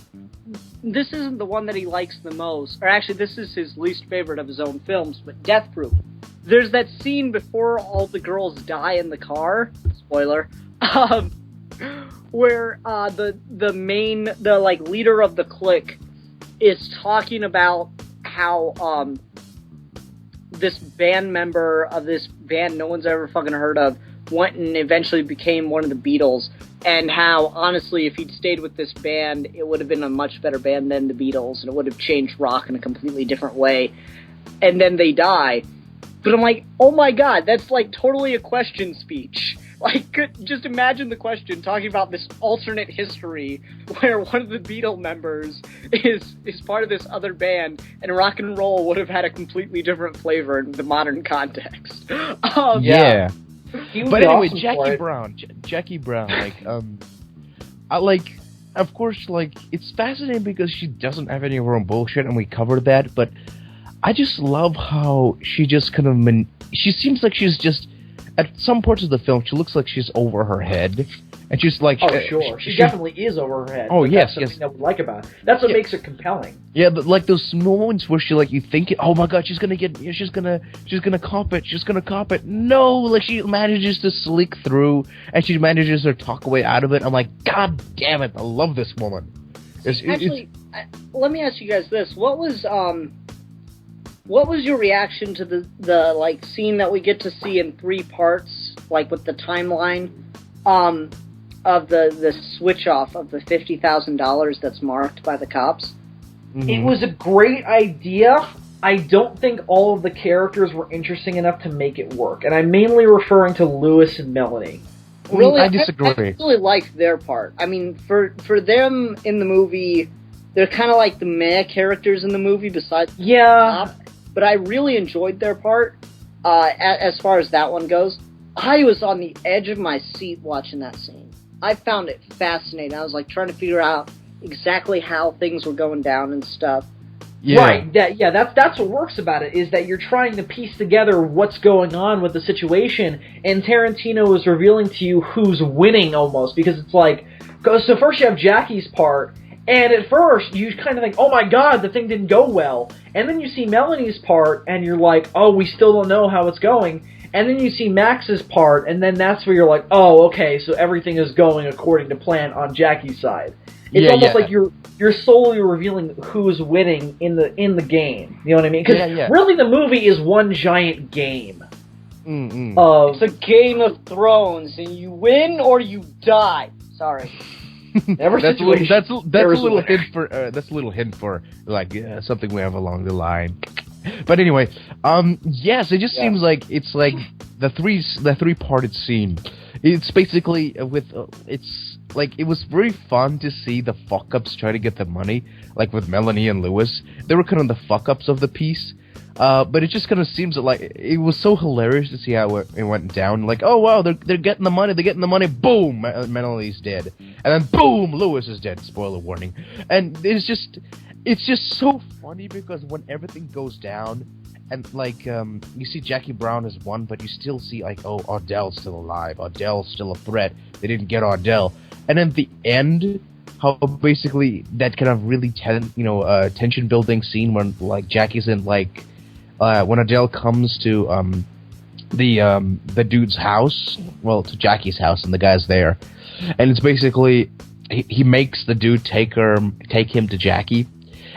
this isn't the one that he likes the most, or actually, this is his least favorite of his own films, but Death Proof. There's that scene before all the girls die in the car, spoiler, where the leader of the clique is talking about how this band member of this band no one's ever fucking heard of went and eventually became one of the Beatles, and how honestly if he'd stayed with this band it would have been a much better band than the Beatles and it would have changed rock in a completely different way, and then they die. But I'm like, oh my god, that's like totally a question speech. Like, just imagine the question talking about this alternate history where one of the Beatle members is part of this other band, and rock and roll would have had a completely different flavor in the modern context. Yeah. But anyway, awesome Jackie Brown, like, of course, like, it's fascinating because she doesn't have any of her own bullshit, and we covered that, but I just love how she just kind of, she seems like she's just, at some parts of the film, she looks like she's over her head, and she's like... Oh, sure. She definitely is over her head. Oh, yes, that's something I would like about it. That's what makes her compelling. Yeah, but like those moments where she, like, you think, oh my god, she's gonna cop it. No, like, she manages to sleek through, and she manages to talk her way out of it. I'm like, god damn it, I love this woman. Let me ask you guys this. What was your reaction to the like scene that we get to see in 3 parts, like with the timeline, of the switch off of the $50,000 that's marked by the cops? It was a great idea. I don't think all of the characters were interesting enough to make it work. And I'm mainly referring to Lewis and Melanie. Really, I disagree. I really liked their part. I mean, for them in the movie, they're kind of like the meh characters in the movie besides Yeah. but I really enjoyed their part as far as that one goes. I was on the edge of my seat watching that scene. I found it fascinating. I was like trying to figure out exactly how things were going down and stuff. Yeah. Right. That's what works about it, is that you're trying to piece together what's going on with the situation, and Tarantino is revealing to you who's winning almost, because it's like, so first you have Jackie's part, and at first you kind of think, oh my god, the thing didn't go well, and then you see Melanie's part, and you're like, oh, we still don't know how it's going, and then you see Max's part, and then that's where you're like, oh, okay, so everything is going according to plan on Jackie's side. It's almost like you're solely revealing who's winning in the game. You know what I mean? Because really the movie is one giant game. It's a Game of Thrones, and you win or you die. Sorry. That's a little hint for like something we have along the line. But anyway, yes, it just seems like it's like the three-parted scene. It's basically it's like, it was very fun to see the fuck-ups try to get the money, like with Melanie and Lewis. They were kind of the fuck-ups of the piece. But it just kind of seems like it was so hilarious to see how it went down. Like, oh wow, they're getting the money, boom, Melanie's dead. And then boom, Lewis is dead, spoiler warning. And it's just so funny because when everything goes down, and like, you see Jackie Brown as one, but you still see like, oh, Ardell's still alive, Ardell's still a threat, they didn't get Ardell. And then the end, how basically that kind of really tension building scene when like Jackie's in like when Ardell comes to the dude's house, well, to Jackie's house, and the guy's there, and it's basically he makes the dude take him to Jackie,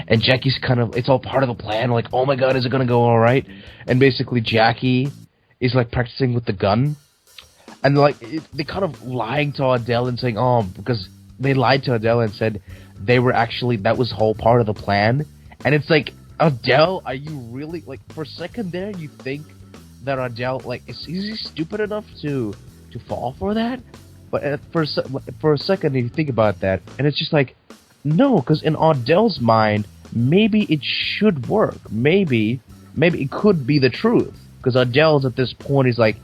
and Jackie's kind of, it's all part of the plan, like, oh my god, is it gonna go all right? And basically Jackie is like practicing with the gun. And like they kind of lying to Ardell and saying, oh, because they lied to Ardell and said they were actually, that was whole part of the plan. And it's like, Ardell, are you really, like, for a second there you think that Ardell, like, is he stupid enough to fall for that? But for a second you think about that, and it's just like, no, because in Ardell's mind, maybe it should work. Maybe it could be the truth. Because Ardell's at this point, he's like,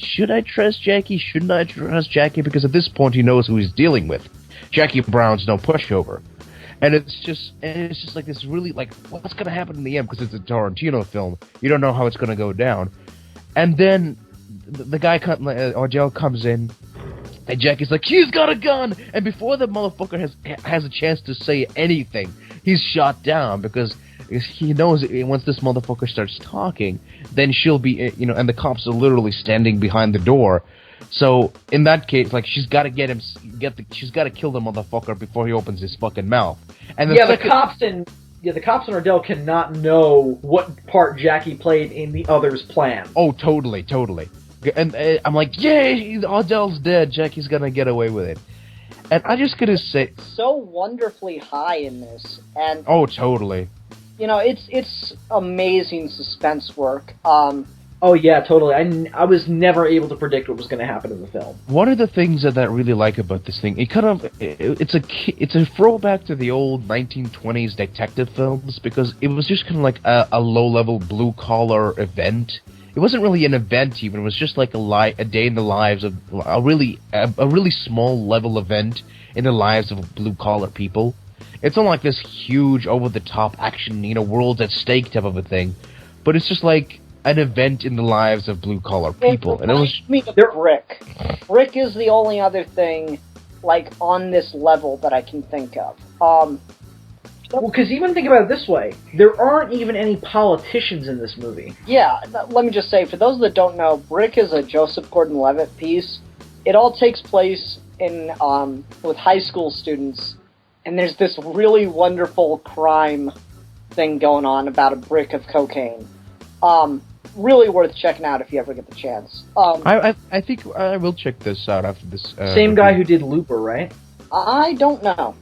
should I trust Jackie? Shouldn't I trust Jackie? Because at this point he knows who he's dealing with. Jackie Brown's no pushover. And it's just like this really, like, what's gonna happen in the end? Because it's a Tarantino film. You don't know how it's gonna go down. And then the guy, Ardell comes in, and Jackie's like, he's got a gun! And before the motherfucker has a chance to say anything, he's shot down because he knows once this motherfucker starts talking, then she'll be, and the cops are literally standing behind the door. So in that case, like, she's got to she's got to kill the motherfucker before he opens his fucking mouth. And the cops and Ardell cannot know what part Jackie played in the other's plan. Oh, totally. And I'm like, yay, Ardell's dead. Jackie's gonna get away with it. And I just gotta say, so wonderfully high in this, and oh, totally. It's amazing suspense work. Oh yeah, totally. I was never able to predict what was going to happen in the film. One of the things that I really like about this thing, it's a throwback to the old 1920s detective films, because it was just kind of like a low-level blue-collar event. It wasn't really an event even. It was just like a day in the lives of a really small-level event in the lives of blue-collar people. It's not like this huge, over-the-top action, world's at stake type of a thing. But it's just like an event in the lives of blue-collar people. And it was... Rick. Rick is the only other thing, like, on this level that I can think of. Well, because even think about it this way. There aren't even any politicians in this movie. Yeah, let me just say, for those that don't know, Brick is a Joseph Gordon-Levitt piece. It all takes place in with high school students, and there's this really wonderful crime thing going on about a brick of cocaine. Really worth checking out if you ever get the chance. I think I will check this out after this. Same guy who did Looper, right? I don't know.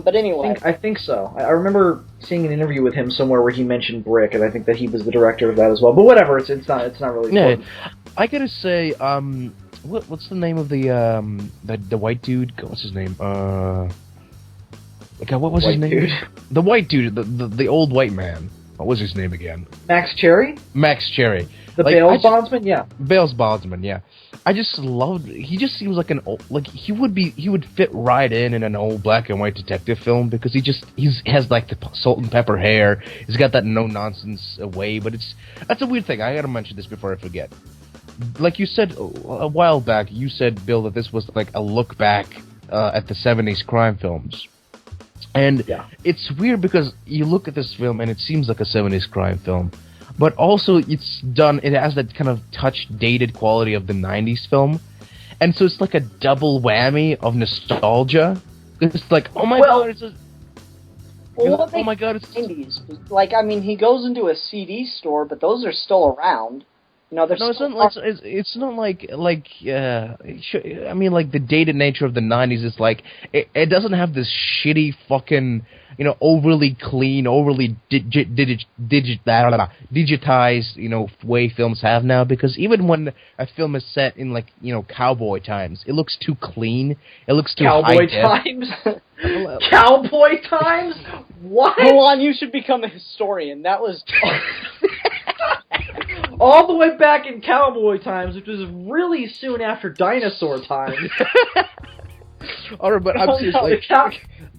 But anyway. I think so. I remember seeing an interview with him somewhere where he mentioned Brick, and I think that he was the director of that as well. But whatever, it's not really important. I gotta say, what's the name of the white dude? What's his name? God, what was his name? Dude. The white dude, the old white man. What was his name again? Max Cherry? Max Cherry. The Bales bondsman? Yeah. Bales bondsman, yeah. I just loved. He just seems like an old, like he would fit right in an old black and white detective film because he has like the salt and pepper hair. He's got that no nonsense way, but that's a weird thing. I gotta mention this before I forget. Like you said a while back, you said, Bill, that this was like a look back at the 70s crime films. And it's weird because you look at this film and it seems like a 70s crime film, but also it has that kind of dated quality of the 90s film. And so it's like a double whammy of nostalgia. It's like, oh my god, it's oh my god, it's 90s. Like, I mean, he goes into a CD store, but those are still around. No, it's not like I mean, like the dated nature of the 90s is like it doesn't have this shitty fucking, overly clean, overly digitized, way films have now, because even when a film is set in like, cowboy times, it looks too clean, it looks too cowboy times. Cowboy times? What? Hold on, you should become a historian. That was all the way back in cowboy times, which was really soon after dinosaur times. Alright, but I'm seriously...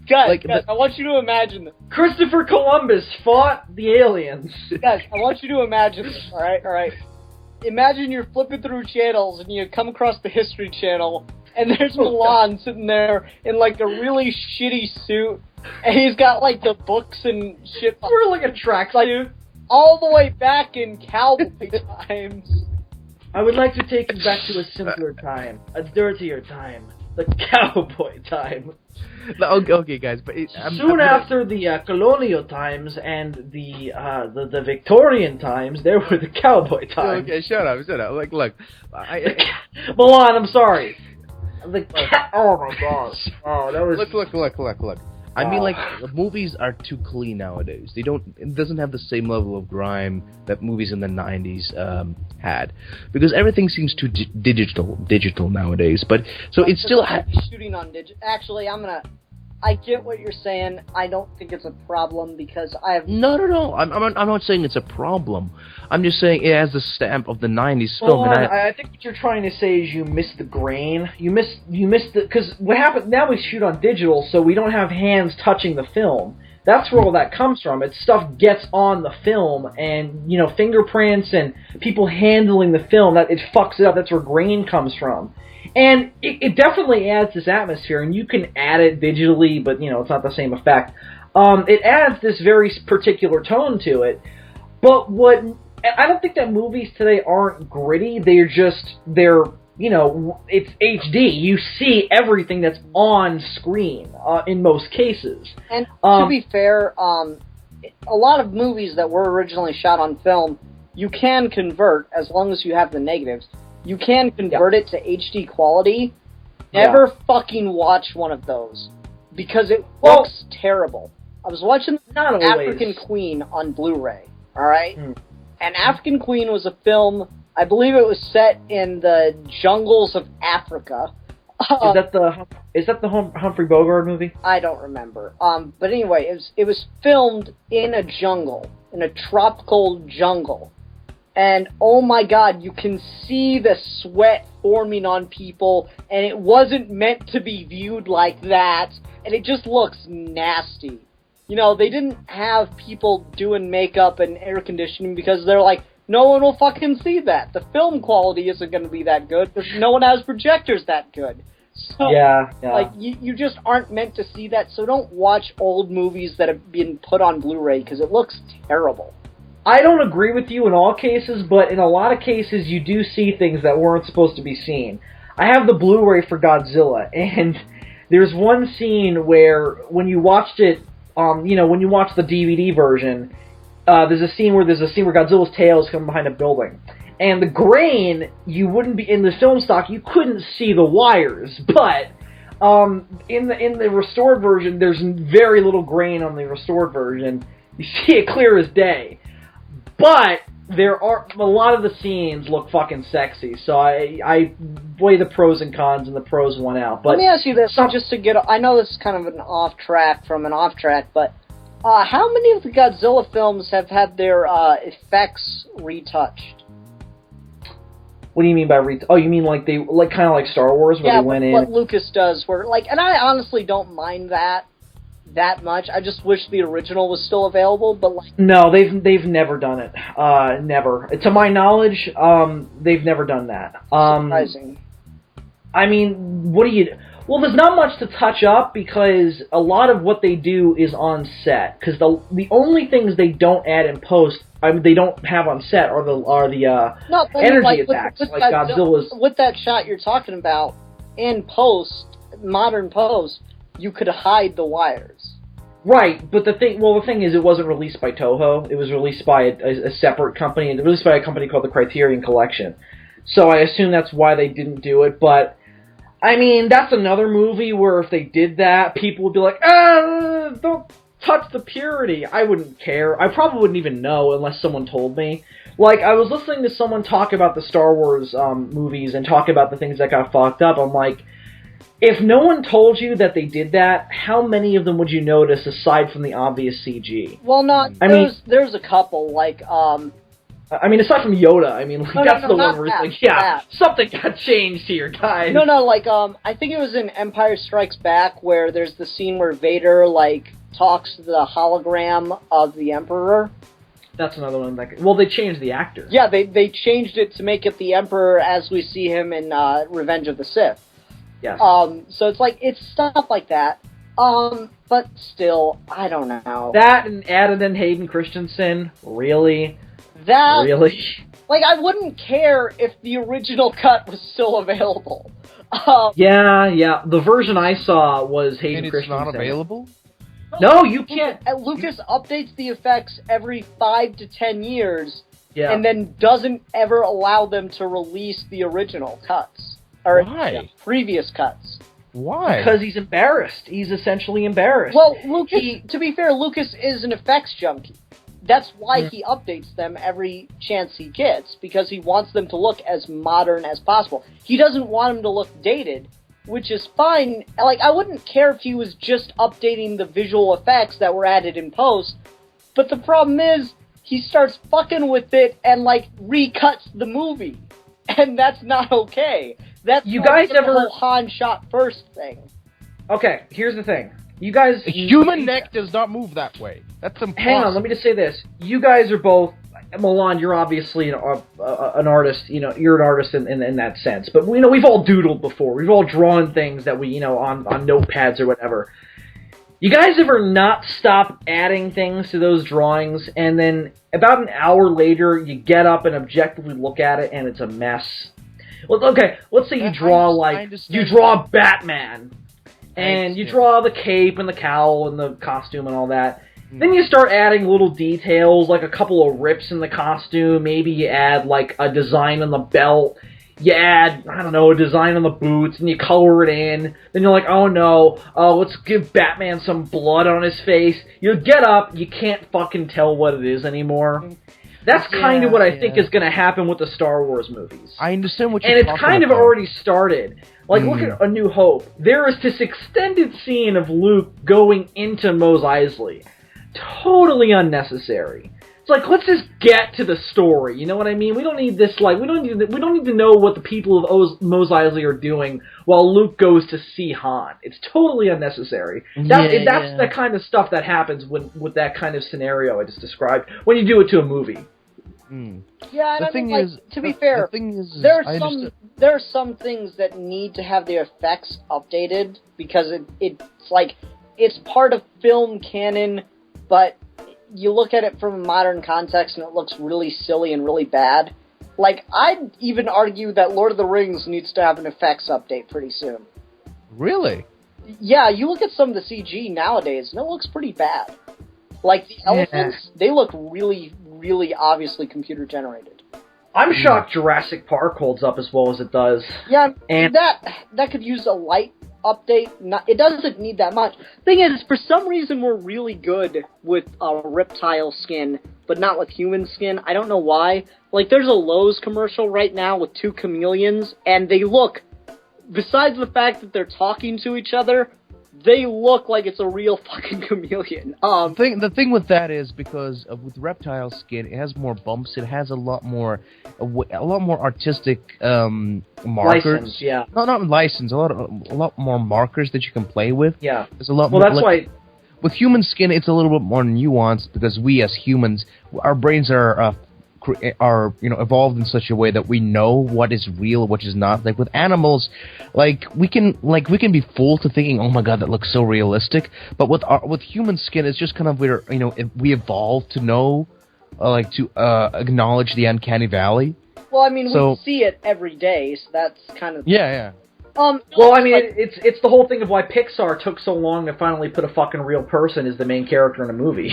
Guys, I want you to imagine this. Christopher Columbus fought the aliens. Guys, I want you to imagine this, alright? Imagine you're flipping through channels and you come across the History Channel, and there's Milan sitting there in like a really shitty suit, and he's got like the books and shit. We're like a tracksuit. All the way back in cowboy times. I would like to take you back to a simpler time, a dirtier time, the cowboy time. Okay, guys, but soon after the colonial times and the Victorian times, there were the cowboy times. Okay, shut up. Like, look, Milan, I'm sorry. Oh my gosh. Oh, that was. Look. I mean, like, movies are too clean nowadays. It doesn't have the same level of grime that movies in the 90s had, because everything seems too digital nowadays. But so it's still shooting on digital. Actually, I get what you're saying. I don't think it's a problem because I have no. I'm not saying it's a problem. I'm just saying it has the stamp of the 90s film. Well, I think what you're trying to say is you missed the grain. You missed the, because what happened now, we shoot on digital, so we don't have hands touching the film. That's where all that comes from. It's stuff gets on the film, and fingerprints and people handling the film, that it fucks it up. That's where grain comes from. And it definitely adds this atmosphere, and you can add it digitally, but, it's not the same effect. It adds this very particular tone to it. But I don't think that movies today aren't gritty. It's HD. You see everything that's on screen, in most cases. And to be fair, a lot of movies that were originally shot on film, you can convert as long as you have the negatives. You can convert it to HD quality. Never fucking watch one of those, because it looks terrible. I was watching African Queen on Blu-ray, alright? And African Queen was a film, I believe it was set in the jungles of Africa. Is that the Humphrey Bogart movie? I don't remember. But anyway, it was filmed in a jungle, in a tropical jungle. And oh my god, you can see the sweat forming on people, and it wasn't meant to be viewed like that, and it just looks nasty. They didn't have people doing makeup and air conditioning because they're like, no one will fucking see that. The film quality isn't going to be that good because no one has projectors that good. So, like, you just aren't meant to see that, so don't watch old movies that have been put on Blu-ray because it looks terrible. I don't agree with you in all cases, but in a lot of cases you do see things that weren't supposed to be seen. I have the Blu-ray for Godzilla, and there's one scene where when you watched it, when you watch the DVD version, there's a scene where Godzilla's tail is coming behind a building. And the grain, you wouldn't be in the film stock, you couldn't see the wires, but in the restored version, there's very little grain on the restored version. You see it clear as day. But there are a lot of the scenes look fucking sexy, so I weigh the pros and cons, and the pros won out. But let me ask you this, just to get. I know this is kind of an off track, but how many of the Godzilla films have had their effects retouched? What do you mean by Oh, you mean like kind of like Star Wars, where they went in? What Lucas does, and I honestly don't mind that much. I just wish the original was still available, but no, they've never done it. Never, to my knowledge, they've never done that. Surprising. I mean, what do you? Well, there's not much to touch up because a lot of what they do is on set. Because the only things they don't add in post, they don't have on set are the energy attacks, like Godzilla's. With that shot you're talking about, in post, modern post, you could hide the wires. Right, but the thing is, it wasn't released by Toho. It was released by a separate company, and released by a company called the Criterion Collection. So I assume that's why they didn't do it. But I mean, that's another movie where if they did that, people would be like, don't touch the purity. I wouldn't care. I probably wouldn't even know unless someone told me. Like, I was listening to someone talk about the Star Wars movies and talk about the things that got fucked up. I'm like, if no one told you that they did that, how many of them would you notice aside from the obvious CG? Well, there's a couple, like, I mean, aside from Yoda, I mean, that's the one where it's like, something got changed here, guys. No, like, I think it was in Empire Strikes Back where there's the scene where Vader, like, talks to the hologram of the Emperor. That's another one. Well, they changed the actor. Yeah, they changed it to make it the Emperor as we see him in Revenge of the Sith. Yes. So it's like, it's stuff like that. But still, I don't know. That and added in Hayden Christensen, really? Really? Like, I wouldn't care if the original cut was still available. Yeah. The version I saw was Hayden Christensen. And it's not available? No, you can't. Lucas updates the effects every 5 to 10 years, and then doesn't ever allow them to release the original cuts. Or previous cuts. Why? Because he's embarrassed. He's essentially embarrassed. Well, to be fair, Lucas is an effects junkie. That's why he updates them every chance he gets, because he wants them to look as modern as possible. He doesn't want them to look dated, which is fine. Like, I wouldn't care if he was just updating the visual effects that were added in post, but the problem is, he starts fucking with it and, like, recuts the movie. And that's not okay. That's you guys the whole Han shot first thing. Okay, here's the thing. You guys... A human neck does not move that way. That's impossible. Hang on, let me just say this. You guys are both... Milan, you're obviously an artist. You know, you're an artist in that sense. But, you know, we've all doodled before. We've all drawn things that we, you know, on notepads or whatever. You guys ever not stop adding things to those drawings, and then about an hour later, you get up and objectively look at it, and it's a mess? Well, okay, let's say you draw Batman, and you draw the cape and the cowl and the costume and all that. Then you start adding little details, like a couple of rips in the costume. Maybe you add, like, a design on the belt. You add, I don't know, a design on the boots, and you color it in. Then you're like, oh no, let's give Batman some blood on his face. You get up, you can't fucking tell what it is anymore. That's kind of what I think is going to happen with the Star Wars movies. I understand what you're talking about. And it's kind of already started. Like, look at A New Hope. There is this extended scene of Luke going into Mos Eisley. Totally unnecessary. It's like, let's just get to the story. You know what I mean? We don't need this, like, we don't need to know what the people of Mos Eisley are doing while Luke goes to see Han. It's totally unnecessary. That's the kind of stuff that happens with that kind of scenario I just described when you do it to a movie. Yeah, and I mean, like, to be fair, there are some things that need to have their effects updated because it's like, it's part of film canon, but you look at it from a modern context and it looks really silly and really bad. Like, I'd even argue that Lord of the Rings needs to have an effects update pretty soon. Really? Yeah, you look at some of the CG nowadays and it looks pretty bad. Like, the elephants, they look really, really obviously computer generated. I'm shocked Jurassic Park holds up as well as it does. Yeah, and that could use a light update. It doesn't need that much. Thing is, for some reason, we're really good with reptile skin, but not with human skin. I don't know why. Like, there's a Lowe's commercial right now with 2 chameleons, and they look, besides the fact that they're talking to each other, they look like it's a real fucking chameleon. The thing with that is because with reptile skin, it has more bumps. It has a lot more artistic markers. License, yeah. No, not license. A lot more markers that you can play with. Yeah. There's a lot well, more. That's why. With human skin, it's a little bit more nuanced because we as humans, our brains are evolved in such a way that we know what is real, what is not. Like with animals, we can be fooled to thinking, oh my god, that looks so realistic. But with human skin, it's just kind of we evolved to know, to acknowledge the uncanny valley. Well, I mean, we see it every day, so that's kind of yeah. Well, I mean, it's the whole thing of why Pixar took so long to finally put a fucking real person as the main character in a movie.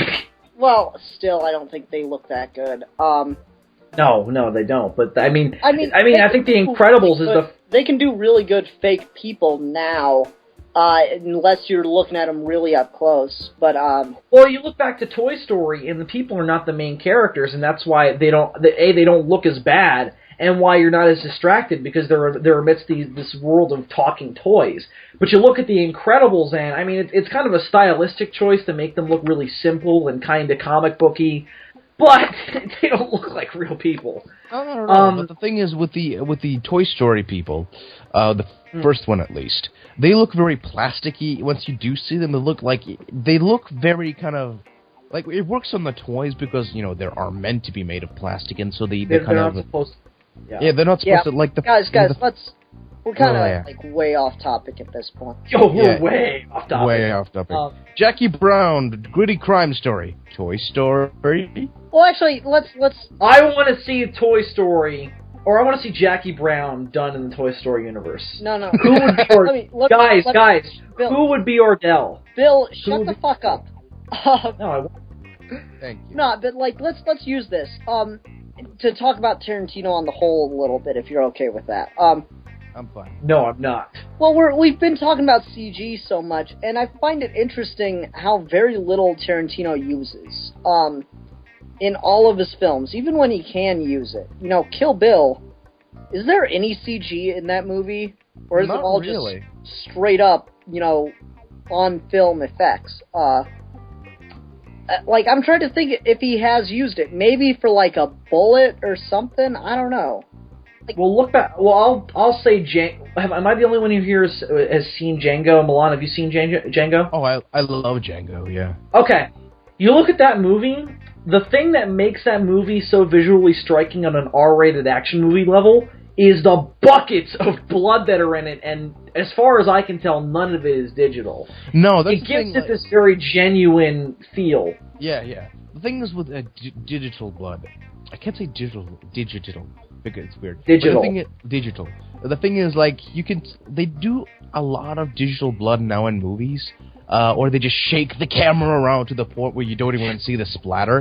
Well, still, I don't think they look that good. No, they don't. But I mean, I think The Incredibles is the. They can do really good fake people now, unless you're looking at them really up close. But well, you look back to Toy Story, and the people are not the main characters, and that's why they don't look as bad, and why you're not as distracted because they're amidst this world of talking toys. But you look at The Incredibles, and I mean, it's kind of a stylistic choice to make them look really simple and kind of comic booky, but they don't look like real people. No. But the thing is, with the Toy Story people, the first one at least, they look very plasticky. Once you do see them, they look very kind of. Like, it works on the toys because, they are meant to be made of plastic, and so they're kind of... Not supposed to. Yeah, they're not supposed to, like the... Guys, we're kind of, way off topic at this point. Yo, we're way off topic. Way off topic. Jackie Brown, Gritty Crime Story. Toy Story? Well, actually, let's... I want to see Toy Story, or I want to see Jackie Brown done in the Toy Story universe. No. Who would be guys, Bill, who would be Ordell? Bill, shut the fuck up. No, I won't. Thank you. No, but, let's use this. To talk about Tarantino on the whole a little bit, if you're okay with that. I'm fine. No, I'm not. Well, we've been talking about CG so much, and I find it interesting how very little Tarantino uses in all of his films, even when he can use it. Kill Bill, is there any CG in that movie? Or is it all really just straight up, on film effects? I'm trying to think if he has used it. Maybe for, a bullet or something? I don't know. Well, look back. Well, I'll say am I the only one who here has seen Django? Milan, have you seen Django? Oh, I love Django, yeah. Okay. You look at that movie, the thing that makes that movie so visually striking on an R-rated action movie level is the buckets of blood that are in it, and as far as I can tell, none of it is digital. No, that's it gives it this very genuine feel. Yeah. The thing is with digital blood, I can't say digital because it's weird. Digital. Digital. The thing is, they do a lot of digital blood now in movies, or they just shake the camera around to the point where you don't even see the splatter.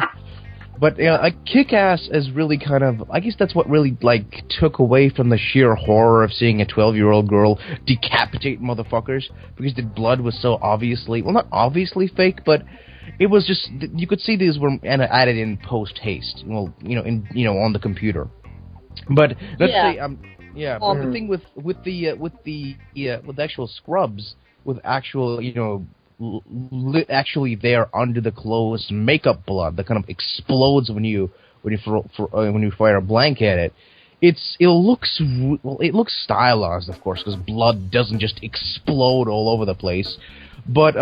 But Kick-Ass is really kind of... I guess that's what really, took away from the sheer horror of seeing a 12-year-old girl decapitate motherfuckers, because the blood was so obviously... Well, not obviously fake, but it was just... You could see these were added in post-haste, on the computer. But let's say... but the thing with the actual scrubs, with actual, actually there under the clothes makeup blood that kind of explodes when you fire a blank at it. It looks stylized, of course, because blood doesn't just explode all over the place. But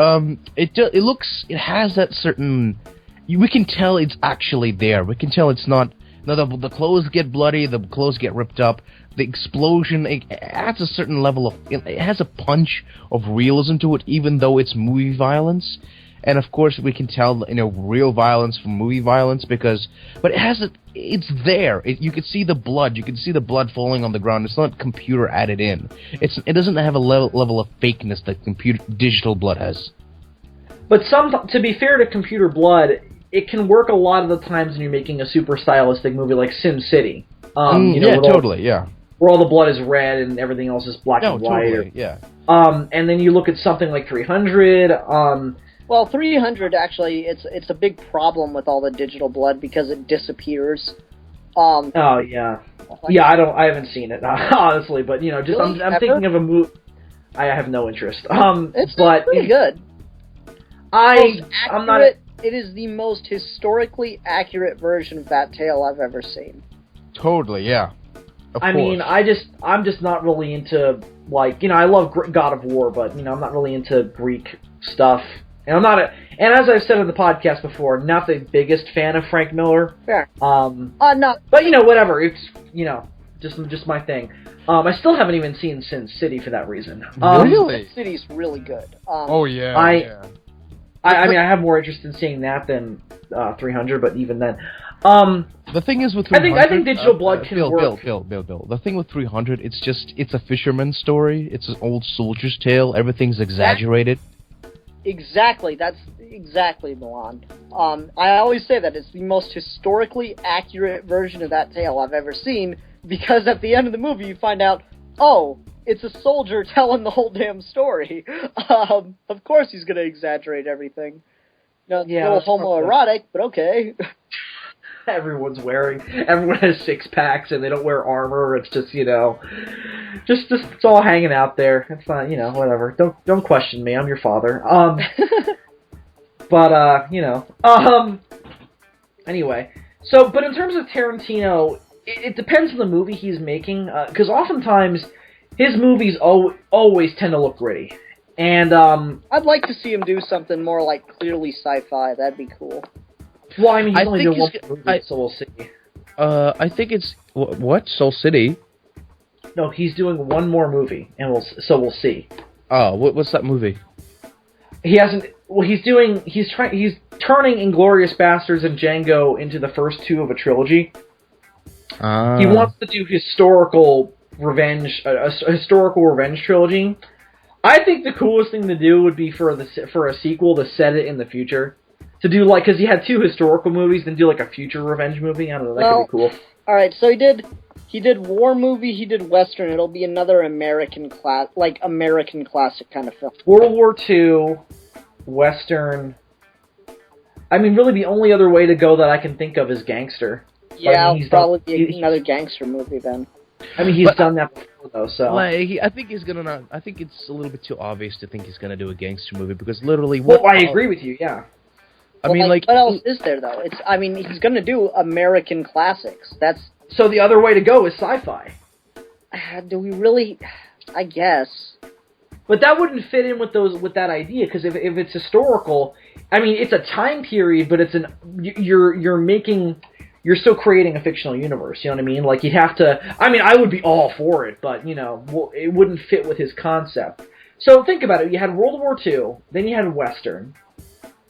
it has that certain. We can tell it's actually there. We can tell it's not. No, the clothes get bloody. The clothes get ripped up. The explosion, it adds a certain level of... It has a punch of realism to it, even though it's movie violence. And, of course, we can tell, real violence from movie violence, because... But it's there. You can see the blood. You can see the blood falling on the ground. It's not computer added in. It doesn't have a level of fakeness that digital blood has. But to be fair to computer blood, it can work a lot of the times when you're making a super stylistic movie like Sim City. Totally, yeah. where all the blood is red and everything else is black and white. Totally, yeah. And then you look at something like 300. Well, 300 actually, it's a big problem with all the digital blood because it disappears. Oh yeah, yeah. I haven't seen it honestly, but you know, just Really? I'm thinking of a movie. I have no interest. It's but pretty good. I'm not. It is the most historically accurate version of that tale I've ever seen. Totally, yeah. I mean, I'm just not really into, like, you know, I love God of War, but, you know, I'm not really into Greek stuff. And and as I've said in the podcast before, not the biggest fan of Frank Miller. Fair. No. But, you know, whatever. It's, you know, just my thing. I still haven't even seen Sin City for that reason. Really? City's really good. Oh, yeah, I mean, I have more interest in seeing that than 300, but even then. The thing is with 300... I think Digital Blood can work. Bill. The thing with 300, it's a fisherman's story. It's an old soldier's tale. Everything's exaggerated. Exactly. That's exactly, Milan. I always say that it's the most historically accurate version of that tale I've ever seen, because at the end of the movie you find out, oh, it's a soldier telling the whole damn story. Of course he's going to exaggerate everything. You know, it's a little homoerotic, but okay. Everyone has six packs and they don't wear armor. It's just, you know, just it's all hanging out there. It's not, you know, whatever. Don't question me. I'm your father. But you know, anyway. So, but in terms of Tarantino, it depends on the movie he's making, because oftentimes his movies always tend to look gritty. And I'd like to see him do something more like clearly sci-fi. That'd be cool. Well, I mean, he's only doing one movie, so we'll see. I think it's... What? Soul City? No, he's doing one more movie, and we'll see. Oh, what's that movie? He hasn't... Well, he's turning Inglourious Basterds and Django into the first two of a trilogy. He wants to do historical revenge trilogy. I think the coolest thing to do would be for a sequel to set it in the future. To do, like, because he had two historical movies, then do, like, a future revenge movie. I don't know, that could be cool. Alright, so he did war movie, he did Western. It'll be another American classic kind of film. World War II, Western. I mean, really the only other way to go that I can think of is gangster. Yeah, it'll probably be another gangster movie then. I mean, he's done that before, though, so... Like, I think he's gonna not... I think it's a little bit too obvious to think he's gonna do a gangster movie, because literally... Well, I agree with you, yeah. I mean, like... What else is there, though? He's gonna do American classics. That's... So the other way to go is sci-fi. Do we really... I guess. But that wouldn't fit in with that idea, because if it's historical... I mean, it's a time period, but it's you're still creating a fictional universe, you know what I mean? Like, you'd have to... I mean, I would be all for it, but, you know, it wouldn't fit with his concept. So, think about it. You had World War II, then you had Western.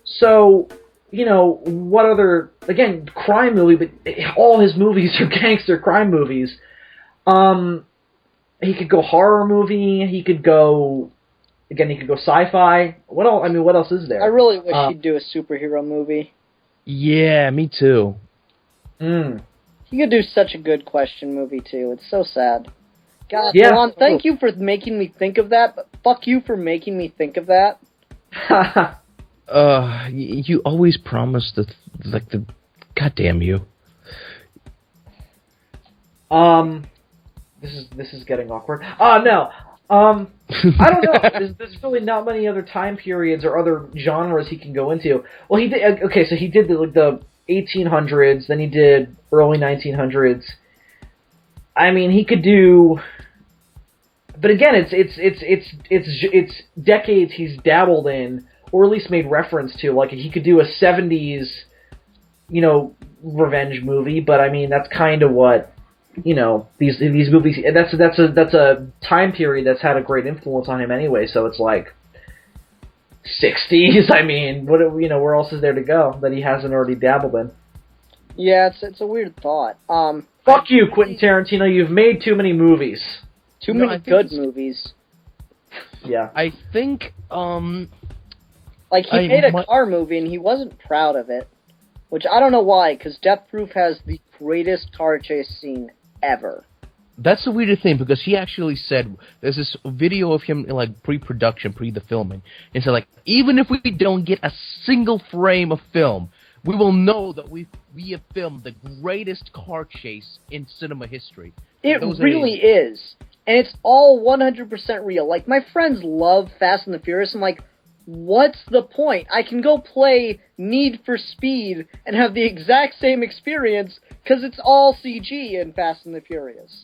So, you know, what other... Again, crime movie, but all his movies are gangster crime movies. He could go horror movie, he could go sci-fi. What else? I mean, what else is there? I really wish he'd do a superhero movie. Yeah, me too. He could do such a good Question movie, too. It's so sad. God, yeah. Milan, thank you for making me think of that, but fuck you for making me think of that. You always promise the goddamn you. This is getting awkward. No. I don't know. There's really not many other time periods or other genres he can go into. Well, he did. Okay, so he did the 1800s, then he did early 1900s. I mean, he could do, but again, it's decades he's dabbled in, or at least made reference to. Like, he could do a 70s, you know, revenge movie. But I mean, that's kind of what, you know, these movies. That's a time period that's had a great influence on him anyway. So it's like 60s. I mean, what, you know, where else is there to go that he hasn't already dabbled in? Yeah, it's a weird thought. Fuck you, Quentin Tarantino. You've made too many movies. Too many good movies. Yeah. I think, like, he made a car movie and he wasn't proud of it. Which I don't know why, because Death Proof has the greatest car chase scene ever. That's the weirdest thing, because he actually said, there's this video of him, like, pre-production, the filming. He said, like, even if we don't get a single frame of film, we will know that we have filmed the greatest car chase in cinema history. It really is. And it's all 100% real. Like, my friends love Fast and the Furious. I'm like, what's the point? I can go play Need for Speed and have the exact same experience, because it's all CG in Fast and the Furious.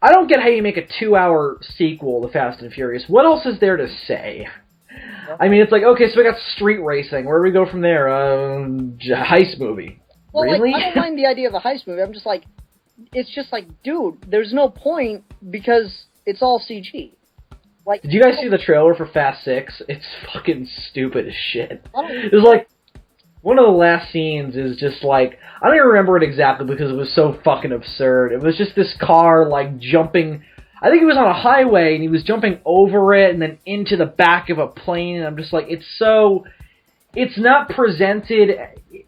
I don't get how you make a 2-hour sequel to Fast and Furious. What else is there to say? I mean, it's like, okay, so we got street racing. Where do we go from there? Heist movie. Well, really? like, I don't mind the idea of a heist movie. I'm just like, it's just like, dude, there's no point because it's all CG. Like, did you guys see the trailer for Fast 6? It's fucking stupid as shit. It was like, one of the last scenes is just like, I don't even remember it exactly because it was so fucking absurd. It was just this car, like, jumping, I think he was on a highway, and he was jumping over it and then into the back of a plane, and I'm just like, it's not presented,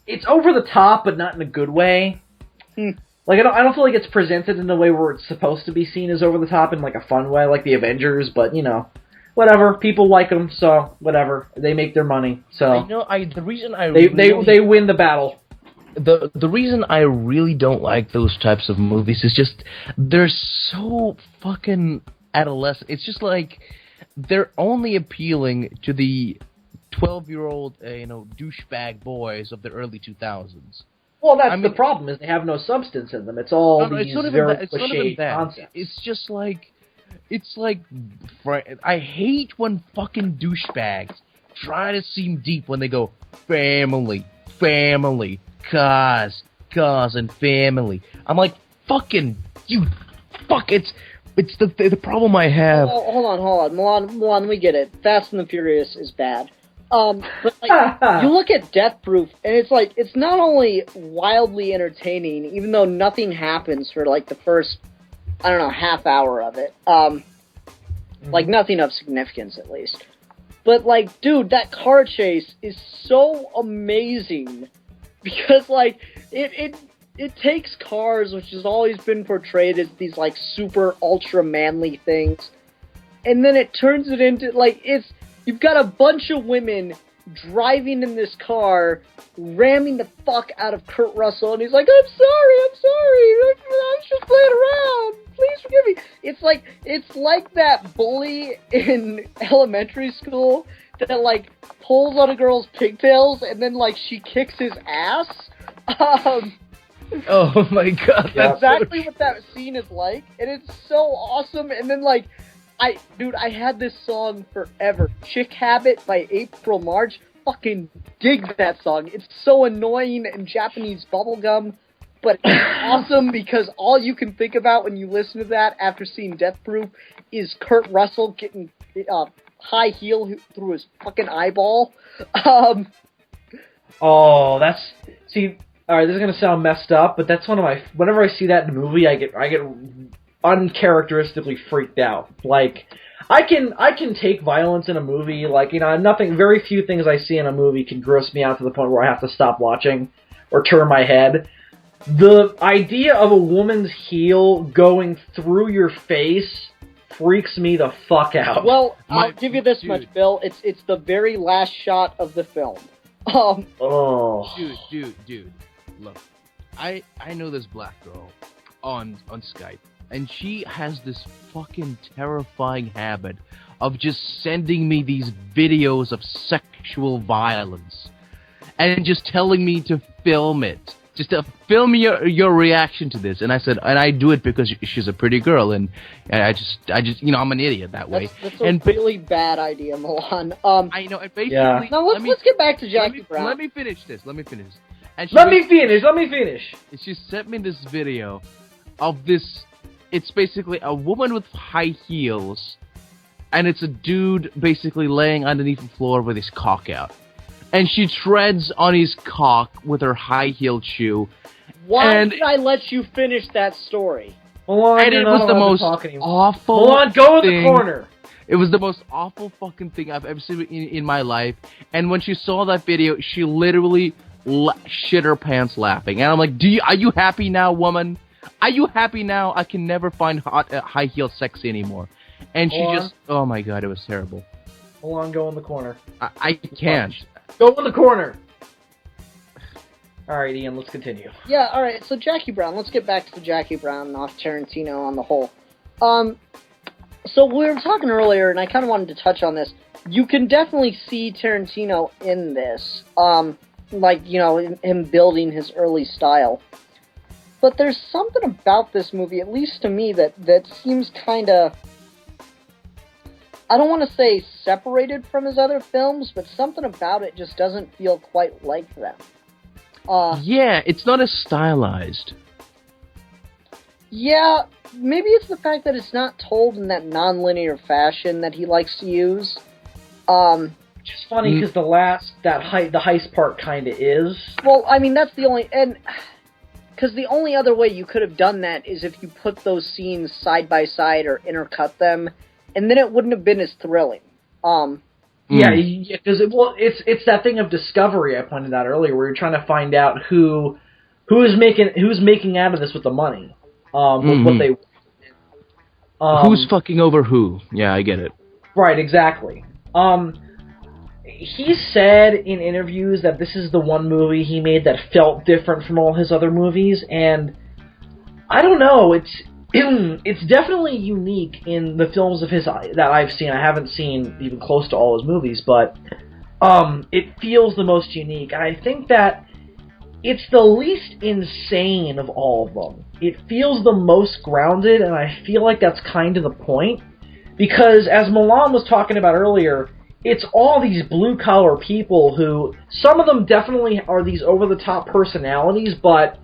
it's over the top, but not in a good way. Like, I don't feel like it's presented in the way where it's supposed to be seen as over the top in, like, a fun way, like the Avengers, but, you know. Whatever, people like them, so whatever. They make their money, so the reason they win the battle. The reason I really don't like those types of movies is just they're so fucking adolescent. It's just like they're only appealing to the 12-year-old, douchebag boys of the early 2000s. Well, that's the problem, is they have no substance in them. It's all these very cliche concepts. It's just like, I hate when fucking douchebags try to seem deep when they go, family, cars, and family. I'm like, fucking, it's the problem I have. Oh, hold on. Milan, we get it. Fast and the Furious is bad. But like, you look at Death Proof, and it's like, it's not only wildly entertaining, even though nothing happens for like the first, I don't know, half hour of it. Like nothing of significance, at least. But like, dude, that car chase is so amazing because like it takes cars, which has always been portrayed as these like super ultra manly things, and then it turns it into like you've got a bunch of women driving in this car, ramming the fuck out of Kurt Russell, and he's like, I'm sorry, I was just playing around, please forgive me. It's like that bully in elementary school that like pulls on a girl's pigtails and then like she kicks his ass. Oh my god, that's exactly what that scene is like, and it's so awesome. And then like, I had this song forever, Chick Habit by April March. Fucking dig that song. It's so annoying and Japanese bubblegum, but it's awesome because all you can think about when you listen to that after seeing Death Proof is Kurt Russell getting high heel through his fucking eyeball. Oh, see, alright, this is gonna sound messed up, but that's whenever I see that in a movie, I get uncharacteristically freaked out. Like, I can take violence in a movie, like, very few things I see in a movie can gross me out to the point where I have to stop watching or turn my head. The idea of a woman's heel going through your face freaks me the fuck out. Well, I'll give you this much, Bill. It's the very last shot of the film. Dude. Look, I know this black girl on Skype, and she has this fucking terrifying habit of just sending me these videos of sexual violence and just telling me to film it. Just to film your reaction to this. And I said, and I do it because she's a pretty girl, and I just I'm an idiot that way. That's a really bad idea, Milan. I know, and basically... Yeah. Now let's get back to Jackie Brown. Let me finish this. And let me finish! She sent me this video of this... It's basically a woman with high heels, and it's a dude basically laying underneath the floor with his cock out. And she treads on his cock with her high-heeled shoe. Why did I let you finish that story? Milan, and it was the most awful Milan, go in the corner! It was the most awful fucking thing I've ever seen in my life. And when she saw that video, she literally shit her pants laughing. And I'm like, are you happy now, woman? Are you happy now? I can never find high-heeled sexy anymore. And she just... Oh my god, it was terrible. Hold on, go in the corner. I can't. Go in the corner! Alright, Ian, let's continue. Yeah, alright, so Jackie Brown. Let's get back to the Jackie Brown off Tarantino on the whole. So we were talking earlier, and I kind of wanted to touch on this. You can definitely see Tarantino in this. Like, you know, him building his early style. But there's something about this movie, at least to me, that seems kind of... I don't want to say separated from his other films, but something about it just doesn't feel quite like them. Yeah, it's not as stylized. Yeah, maybe it's the fact that it's not told in that non-linear fashion that he likes to use. Which is funny, because the heist part kind of is. Well, I mean, that's the only... and because the only other way you could have done that is if you put those scenes side by side or intercut them, and then it wouldn't have been as thrilling. Yeah, because it's that thing of discovery I pointed out earlier, where you're trying to find out who's making out of this with the money, with what they. Who's fucking over who? Yeah, I get it. Right, exactly. He said in interviews that this is the one movie he made that felt different from all his other movies, and I don't know. It's definitely unique in the films of his that I've seen. I haven't seen even close to all his movies, but it feels the most unique. And I think that it's the least insane of all of them. It feels the most grounded, and I feel like that's kind of the point. Because, as Milan was talking about earlier, it's all these blue-collar people who, some of them definitely are these over-the-top personalities, but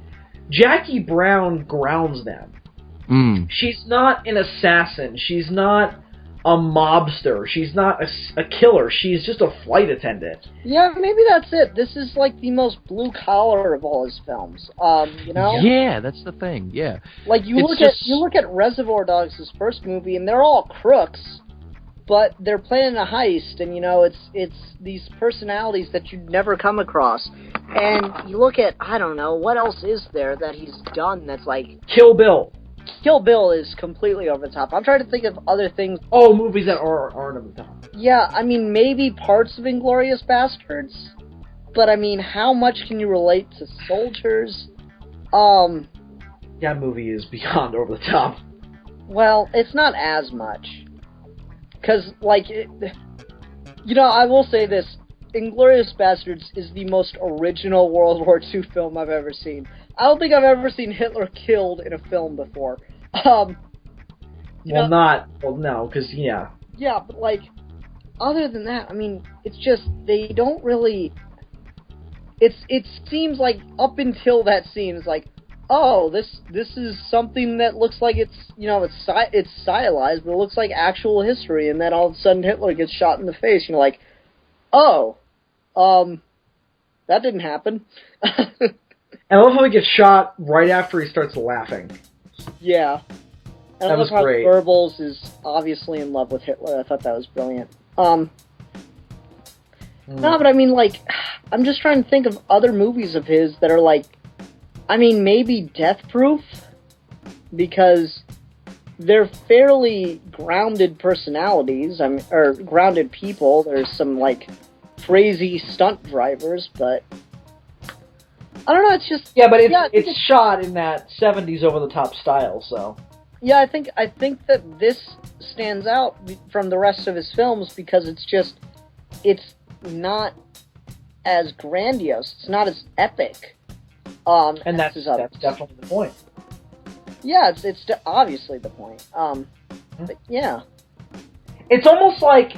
Jackie Brown grounds them. She's not an assassin. She's not a mobster. She's not a killer. She's just a flight attendant. Yeah, maybe that's it. This is like the most blue-collar of all his films. You know? Yeah, that's the thing. Yeah. Like you look at Reservoir Dogs, his first movie, and they're all crooks, but they're planning a heist, and you know, it's these personalities that you'd never come across. And you look at, I don't know, what else is there that he's done that's like Kill Bill. Kill Bill is completely over the top. I'm trying to think of other things. Oh, movies that aren't over the top. Yeah, I mean, maybe parts of Inglourious Bastards, but I mean, how much can you relate to Soldiers? That movie is beyond over the top. Well, it's not as much. Because, like, you know, I will say this. Inglourious Bastards is the most original World War II film I've ever seen. I don't think I've ever seen Hitler killed in a film before. No, because, yeah. Yeah, but, like, other than that, I mean, it's just, they don't really... It seems like, up until that scene, it's like, oh, this is something that looks like it's, you know, it's stylized, but it looks like actual history, and then all of a sudden Hitler gets shot in the face, and you're like, oh, that didn't happen. And I love how he gets shot right after he starts laughing. Yeah. And that was great. Goebbels is obviously in love with Hitler. I thought that was brilliant. No, but I mean, like, I'm just trying to think of other movies of his that are like, I mean, maybe Death Proof, because they're fairly grounded personalities, or grounded people. There's some, like, crazy stunt drivers, but I don't know, it's just... Yeah, but it's shot in that 70s over-the-top style, so... Yeah, I think that this stands out from the rest of his films because it's not as grandiose, it's not as epic. And that's definitely the point. Yeah, it's obviously the point. But yeah. It's almost like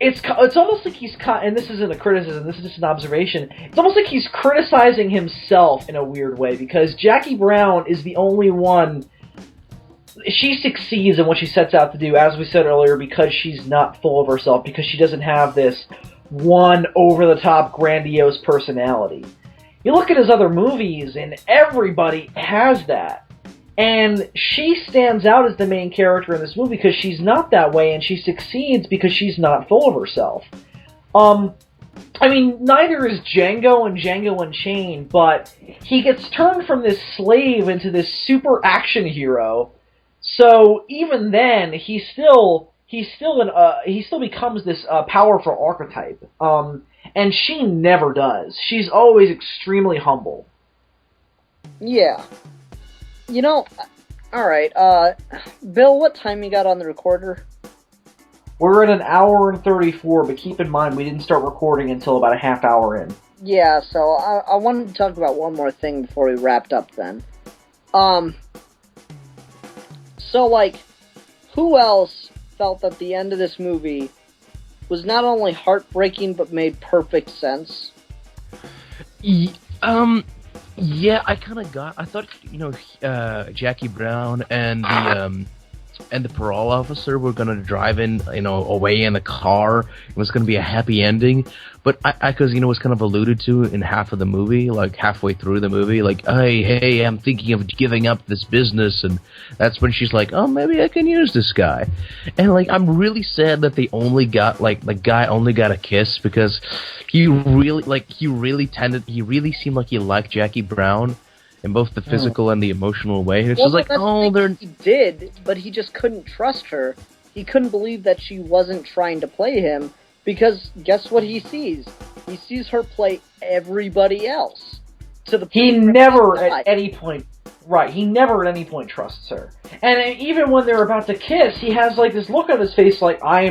he's and this isn't a criticism, this is just an observation. It's almost like he's criticizing himself in a weird way, because Jackie Brown is the only one. She succeeds in what she sets out to do, as we said earlier, because she's not full of herself, because she doesn't have this one over-the-top, grandiose personality. You look at his other movies, and everybody has that. And she stands out as the main character in this movie because she's not that way, and she succeeds because she's not full of herself. I mean, neither is Django and Django Unchained, but he gets turned from this slave into this super action hero. So even then, he still becomes this powerful archetype. And she never does. She's always extremely humble. Yeah. You know, alright, Bill, what time you got on the recorder? We're at an hour and 34, but keep in mind we didn't start recording until about a half hour in. Yeah, so I wanted to talk about one more thing before we wrapped up then. So, like, who else felt that the end of this movie was not only heartbreaking, but made perfect sense? Yeah, I kind of I thought, Jackie Brown and the parole officer were gonna drive away in the car. It was gonna be a happy ending, but because it was kind of alluded to in half of the movie, like halfway through the movie, like, hey, I'm thinking of giving up this business, and that's when she's like, oh, maybe I can use this guy, and like, I'm really sad that they only got the guy only got a kiss, because he really seemed like he liked Jackie Brown. In both the physical and the emotional way. It's just like, he did, but he just couldn't trust her. He couldn't believe that she wasn't trying to play him, because guess what he sees? He sees her play everybody else. He never at any point trusts her. And even when they're about to kiss, he has like this look on his face like, I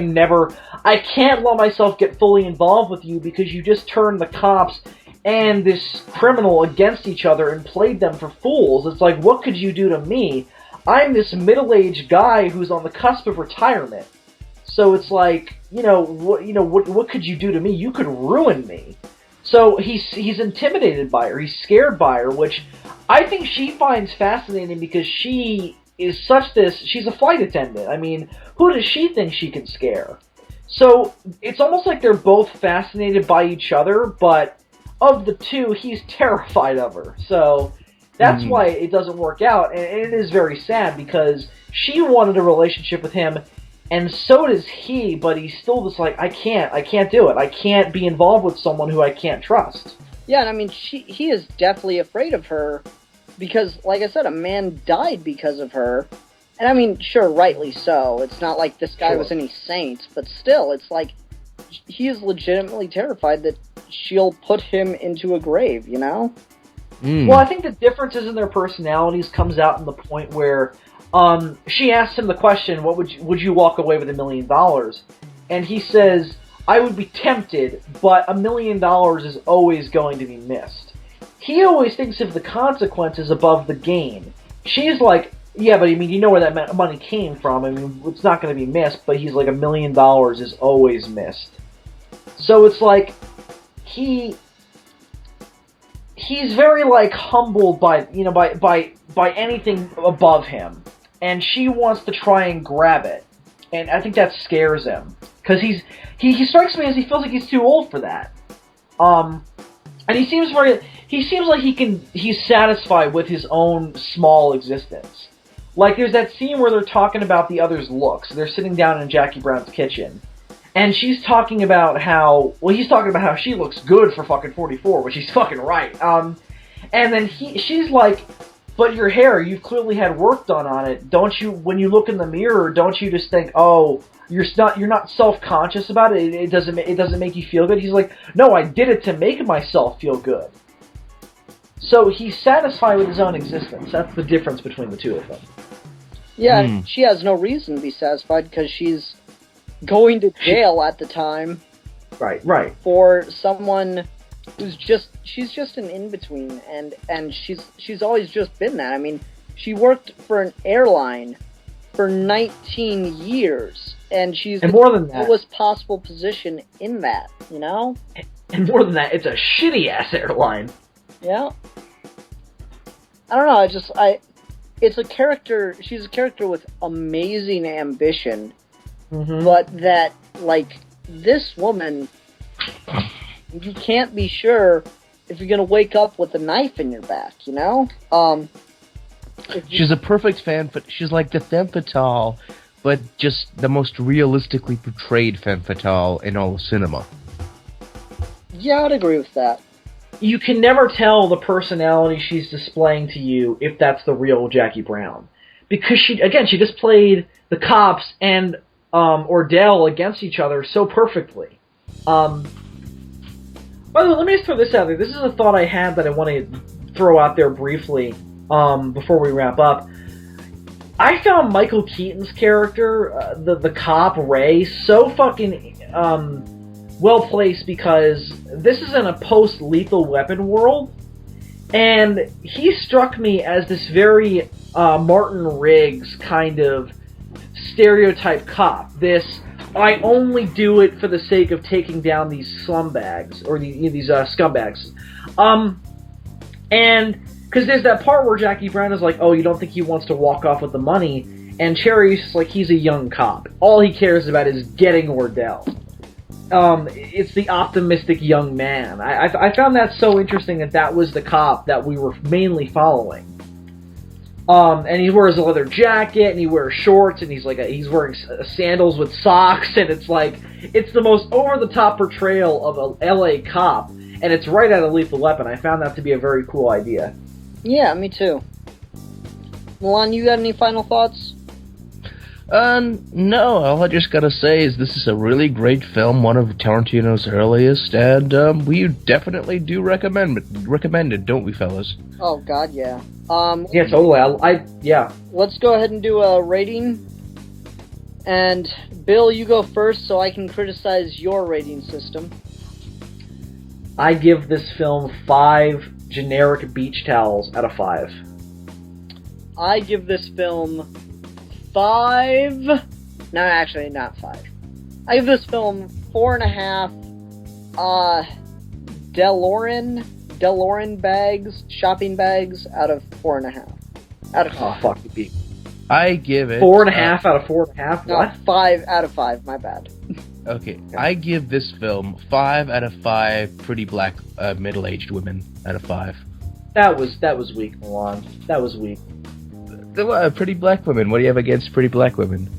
can't let myself get fully involved with you because you just turned the cops and this criminal against each other and played them for fools. It's like, what could you do to me? I'm this middle-aged guy who's on the cusp of retirement. So it's like, what could you do to me? You could ruin me. So he's intimidated by her. He's scared by her, which I think she finds fascinating because she is she's a flight attendant. I mean, who does she think she can scare? So it's almost like they're both fascinated by each other, but of the two, he's terrified of her. So that's why it doesn't work out. And it is very sad because she wanted a relationship with him, and so does he, but he's still just like, I can't do it. I can't be involved with someone who I can't trust. Yeah, and I mean, he is definitely afraid of her because, like I said, a man died because of her. And I mean, sure, rightly so. It's not like this guy was any saint, but still, it's like, he is legitimately terrified that she'll put him into a grave, you know? Well, I think the differences in their personalities comes out in the point where she asks him the question, would you walk away with $1 million? And he says, I would be tempted, but $1 million is always going to be missed. He always thinks of the consequences above the gain. She's like, yeah, but I mean, you know where that money came from. I mean, it's not going to be missed, but he's like, $1 million is always missed. So it's like, he's very like humbled by anything above him, and she wants to try and grab it, and I think that scares him because he strikes me as he feels like he's too old for that, and he seems like he's satisfied with his own small existence. Like there's that scene where they're talking about the other's looks. They're sitting down in Jackie Brown's kitchen. And she's talking about he's talking about how she looks good for fucking 44, which he's fucking right. And then she's like, but your hair, you've clearly had work done on it. Don't you, when you look in the mirror, don't you just think, oh, you're not self-conscious about it? It doesn't make you feel good? He's like, no, I did it to make myself feel good. So he's satisfied with his own existence. That's the difference between the two of them. Yeah, she has no reason to be satisfied because she's going to jail at the time. Right. For someone who's she's just an in-between, and she's always just been that. I mean, she worked for an airline for 19 years, and she's more than that, the lowest possible position in that, you know? And more than that, it's a shitty-ass airline. Yeah. I don't know, it's a character, she's a character with amazing ambition, but that, like, this woman, you can't be sure if you're gonna wake up with a knife in your back, you know? She's a perfect fan, but she's like the femme fatale, but just the most realistically portrayed femme fatale in all of cinema. Yeah, I'd agree with that. You can never tell the personality she's displaying to you if that's the real Jackie Brown. Because she just played the cops and Ordell against each other so perfectly. By the way, let me just throw this out there. This is a thought I had that I want to throw out there briefly before we wrap up. I found Michael Keaton's character, the cop, Ray, so fucking well-placed because this is in a post-Lethal Weapon world, and he struck me as this very Martin Riggs kind of stereotype cop. This, I only do it for the sake of taking down these slumbags, or these scumbags. And, because there's that part where Jackie Brown is like, oh, you don't think he wants to walk off with the money? And Cherry's like, he's a young cop. All he cares about is getting Ordell. It's the optimistic young man. I found that so interesting that was the cop that we were mainly following. And he wears a leather jacket, and he wears shorts, and he's wearing sandals with socks, and it's the most over-the-top portrayal of a LA cop, and it's right out of Lethal Weapon. I found that to be a very cool idea. Yeah, me too. Milan, you got any final thoughts? No, all I just gotta say is this is a really great film, one of Tarantino's earliest, and we definitely do recommend it, don't we, fellas? Oh, God, yeah. Yeah, totally. Yeah. Let's go ahead and do a rating. And, Bill, you go first so I can criticize your rating system. I give this film 5 generic beach towels out of 5. I give this film 5... No, actually, not 5. I give this film 4.5 DeLorean bags, shopping bags, out of 4.5. Out of 5. Oh, fuck, you beat. I give it... 4.5 out of 4.5? No, What? 5 out of 5, my bad. Okay, I give this film 5 out of 5 pretty black middle-aged women out of 5. That was weak, Milan. That was weak. Pretty black women. What do you have against pretty black women?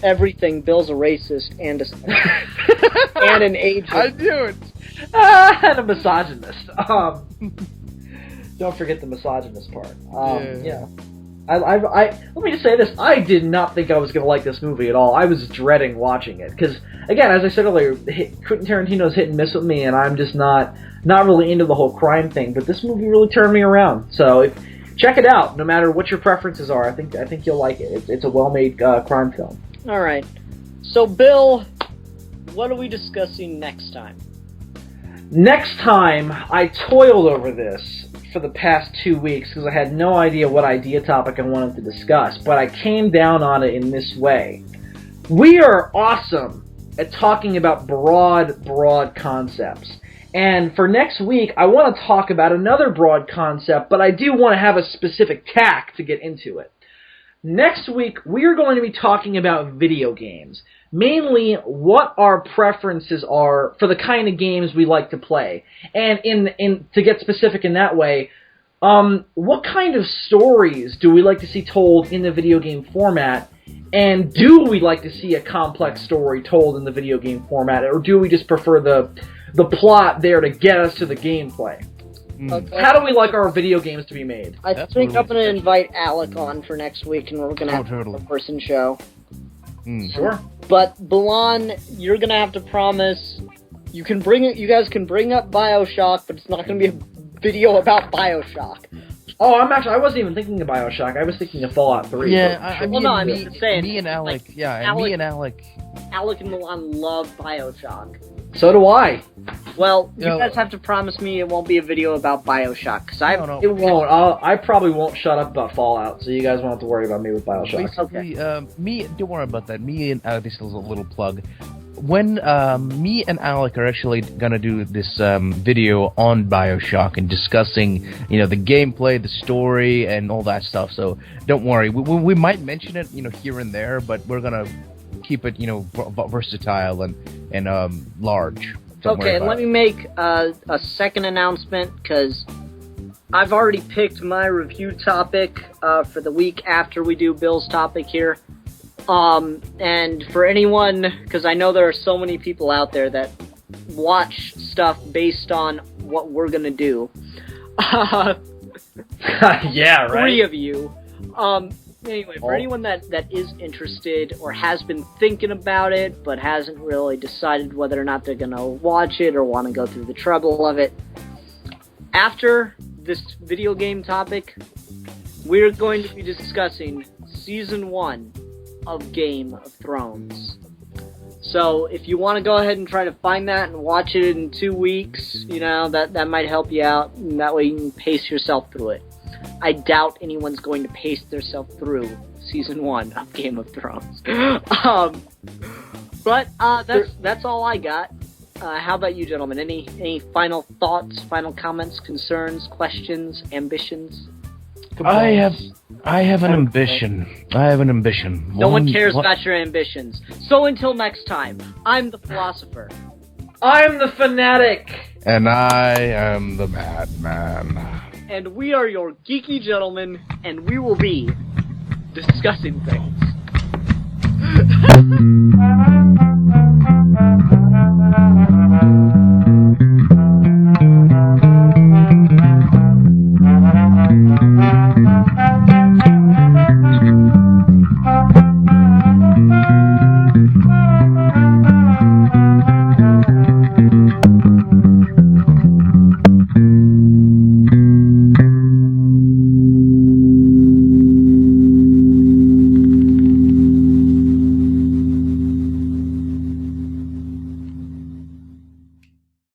Everything. Bill's a racist and and an agent. I knew it. And a misogynist. Don't forget the misogynist part. Yeah. Let me just say this. I did not think I was going to like this movie at all. I was dreading watching it. Because, again, as I said earlier, Quentin Tarantino's hit and miss with me, and I'm just not really into the whole crime thing. But this movie really turned me around. So, check it out. No matter what your preferences are, I think you'll like it. It's a well-made crime film. All right. So, Bill, what are we discussing next time? Next time, I toiled over this for the past 2 weeks because I had no idea what idea topic I wanted to discuss, but I came down on it in this way. We are awesome at talking about broad concepts. And for next week, I want to talk about another broad concept, but I do want to have a specific tack to get into it. Next week, we are going to be talking about video games. Mainly, what our preferences are for the kind of games we like to play. And to get specific in that way, what kind of stories do we like to see told in the video game format? And do we like to see a complex story told in the video game format? Or do we just prefer the plot there to get us to the gameplay? Okay. How do we like our video games to be made? I think I'm going to invite Alec on for next week, and we're going to have a person show. Sure. But Balan, you're going to have to promise you guys can bring up BioShock, but it's not going to be a video about BioShock. Oh, I wasn't even thinking of BioShock. I was thinking of Fallout 3. Yeah, I'm just saying. Me and Alec, like, me and Alec. Alec and Milan love BioShock. So do I. Well, you guys have to promise me it won't be a video about BioShock, because It won't. I probably won't shut up about Fallout, so you guys won't have to worry about me with BioShock. Basically, don't worry about that. Me and this is a little plug. When me and Alec are actually gonna do this video on BioShock and discussing, the gameplay, the story, and all that stuff. So don't worry. We might mention it, here and there, but we're gonna keep it, versatile and large. Okay, let me make a second announcement, because I've already picked my review topic for the week after we do Bill's topic here. And for anyone, because I know there are so many people out there that watch stuff based on what we're gonna do. Yeah, right. 3 of you. Anyway, for anyone that is interested or has been thinking about it but hasn't really decided whether or not they're gonna watch it or want to go through the trouble of it, after this video game topic, we're going to be discussing Season 1 of Game of Thrones. So, if you want to go ahead and try to find that and watch it in 2 weeks, that might help you out, and that way you can pace yourself through it. I doubt anyone's going to pace themselves through Season 1 of Game of Thrones. But that's all I got. How about you, gentlemen? Any final thoughts, final comments, concerns, questions, ambitions? I have an ambition. No one cares about your ambitions. So until next time, I'm the philosopher. I'm the fanatic. And I am the madman. And we are your geeky gentlemen, and we will be discussing things.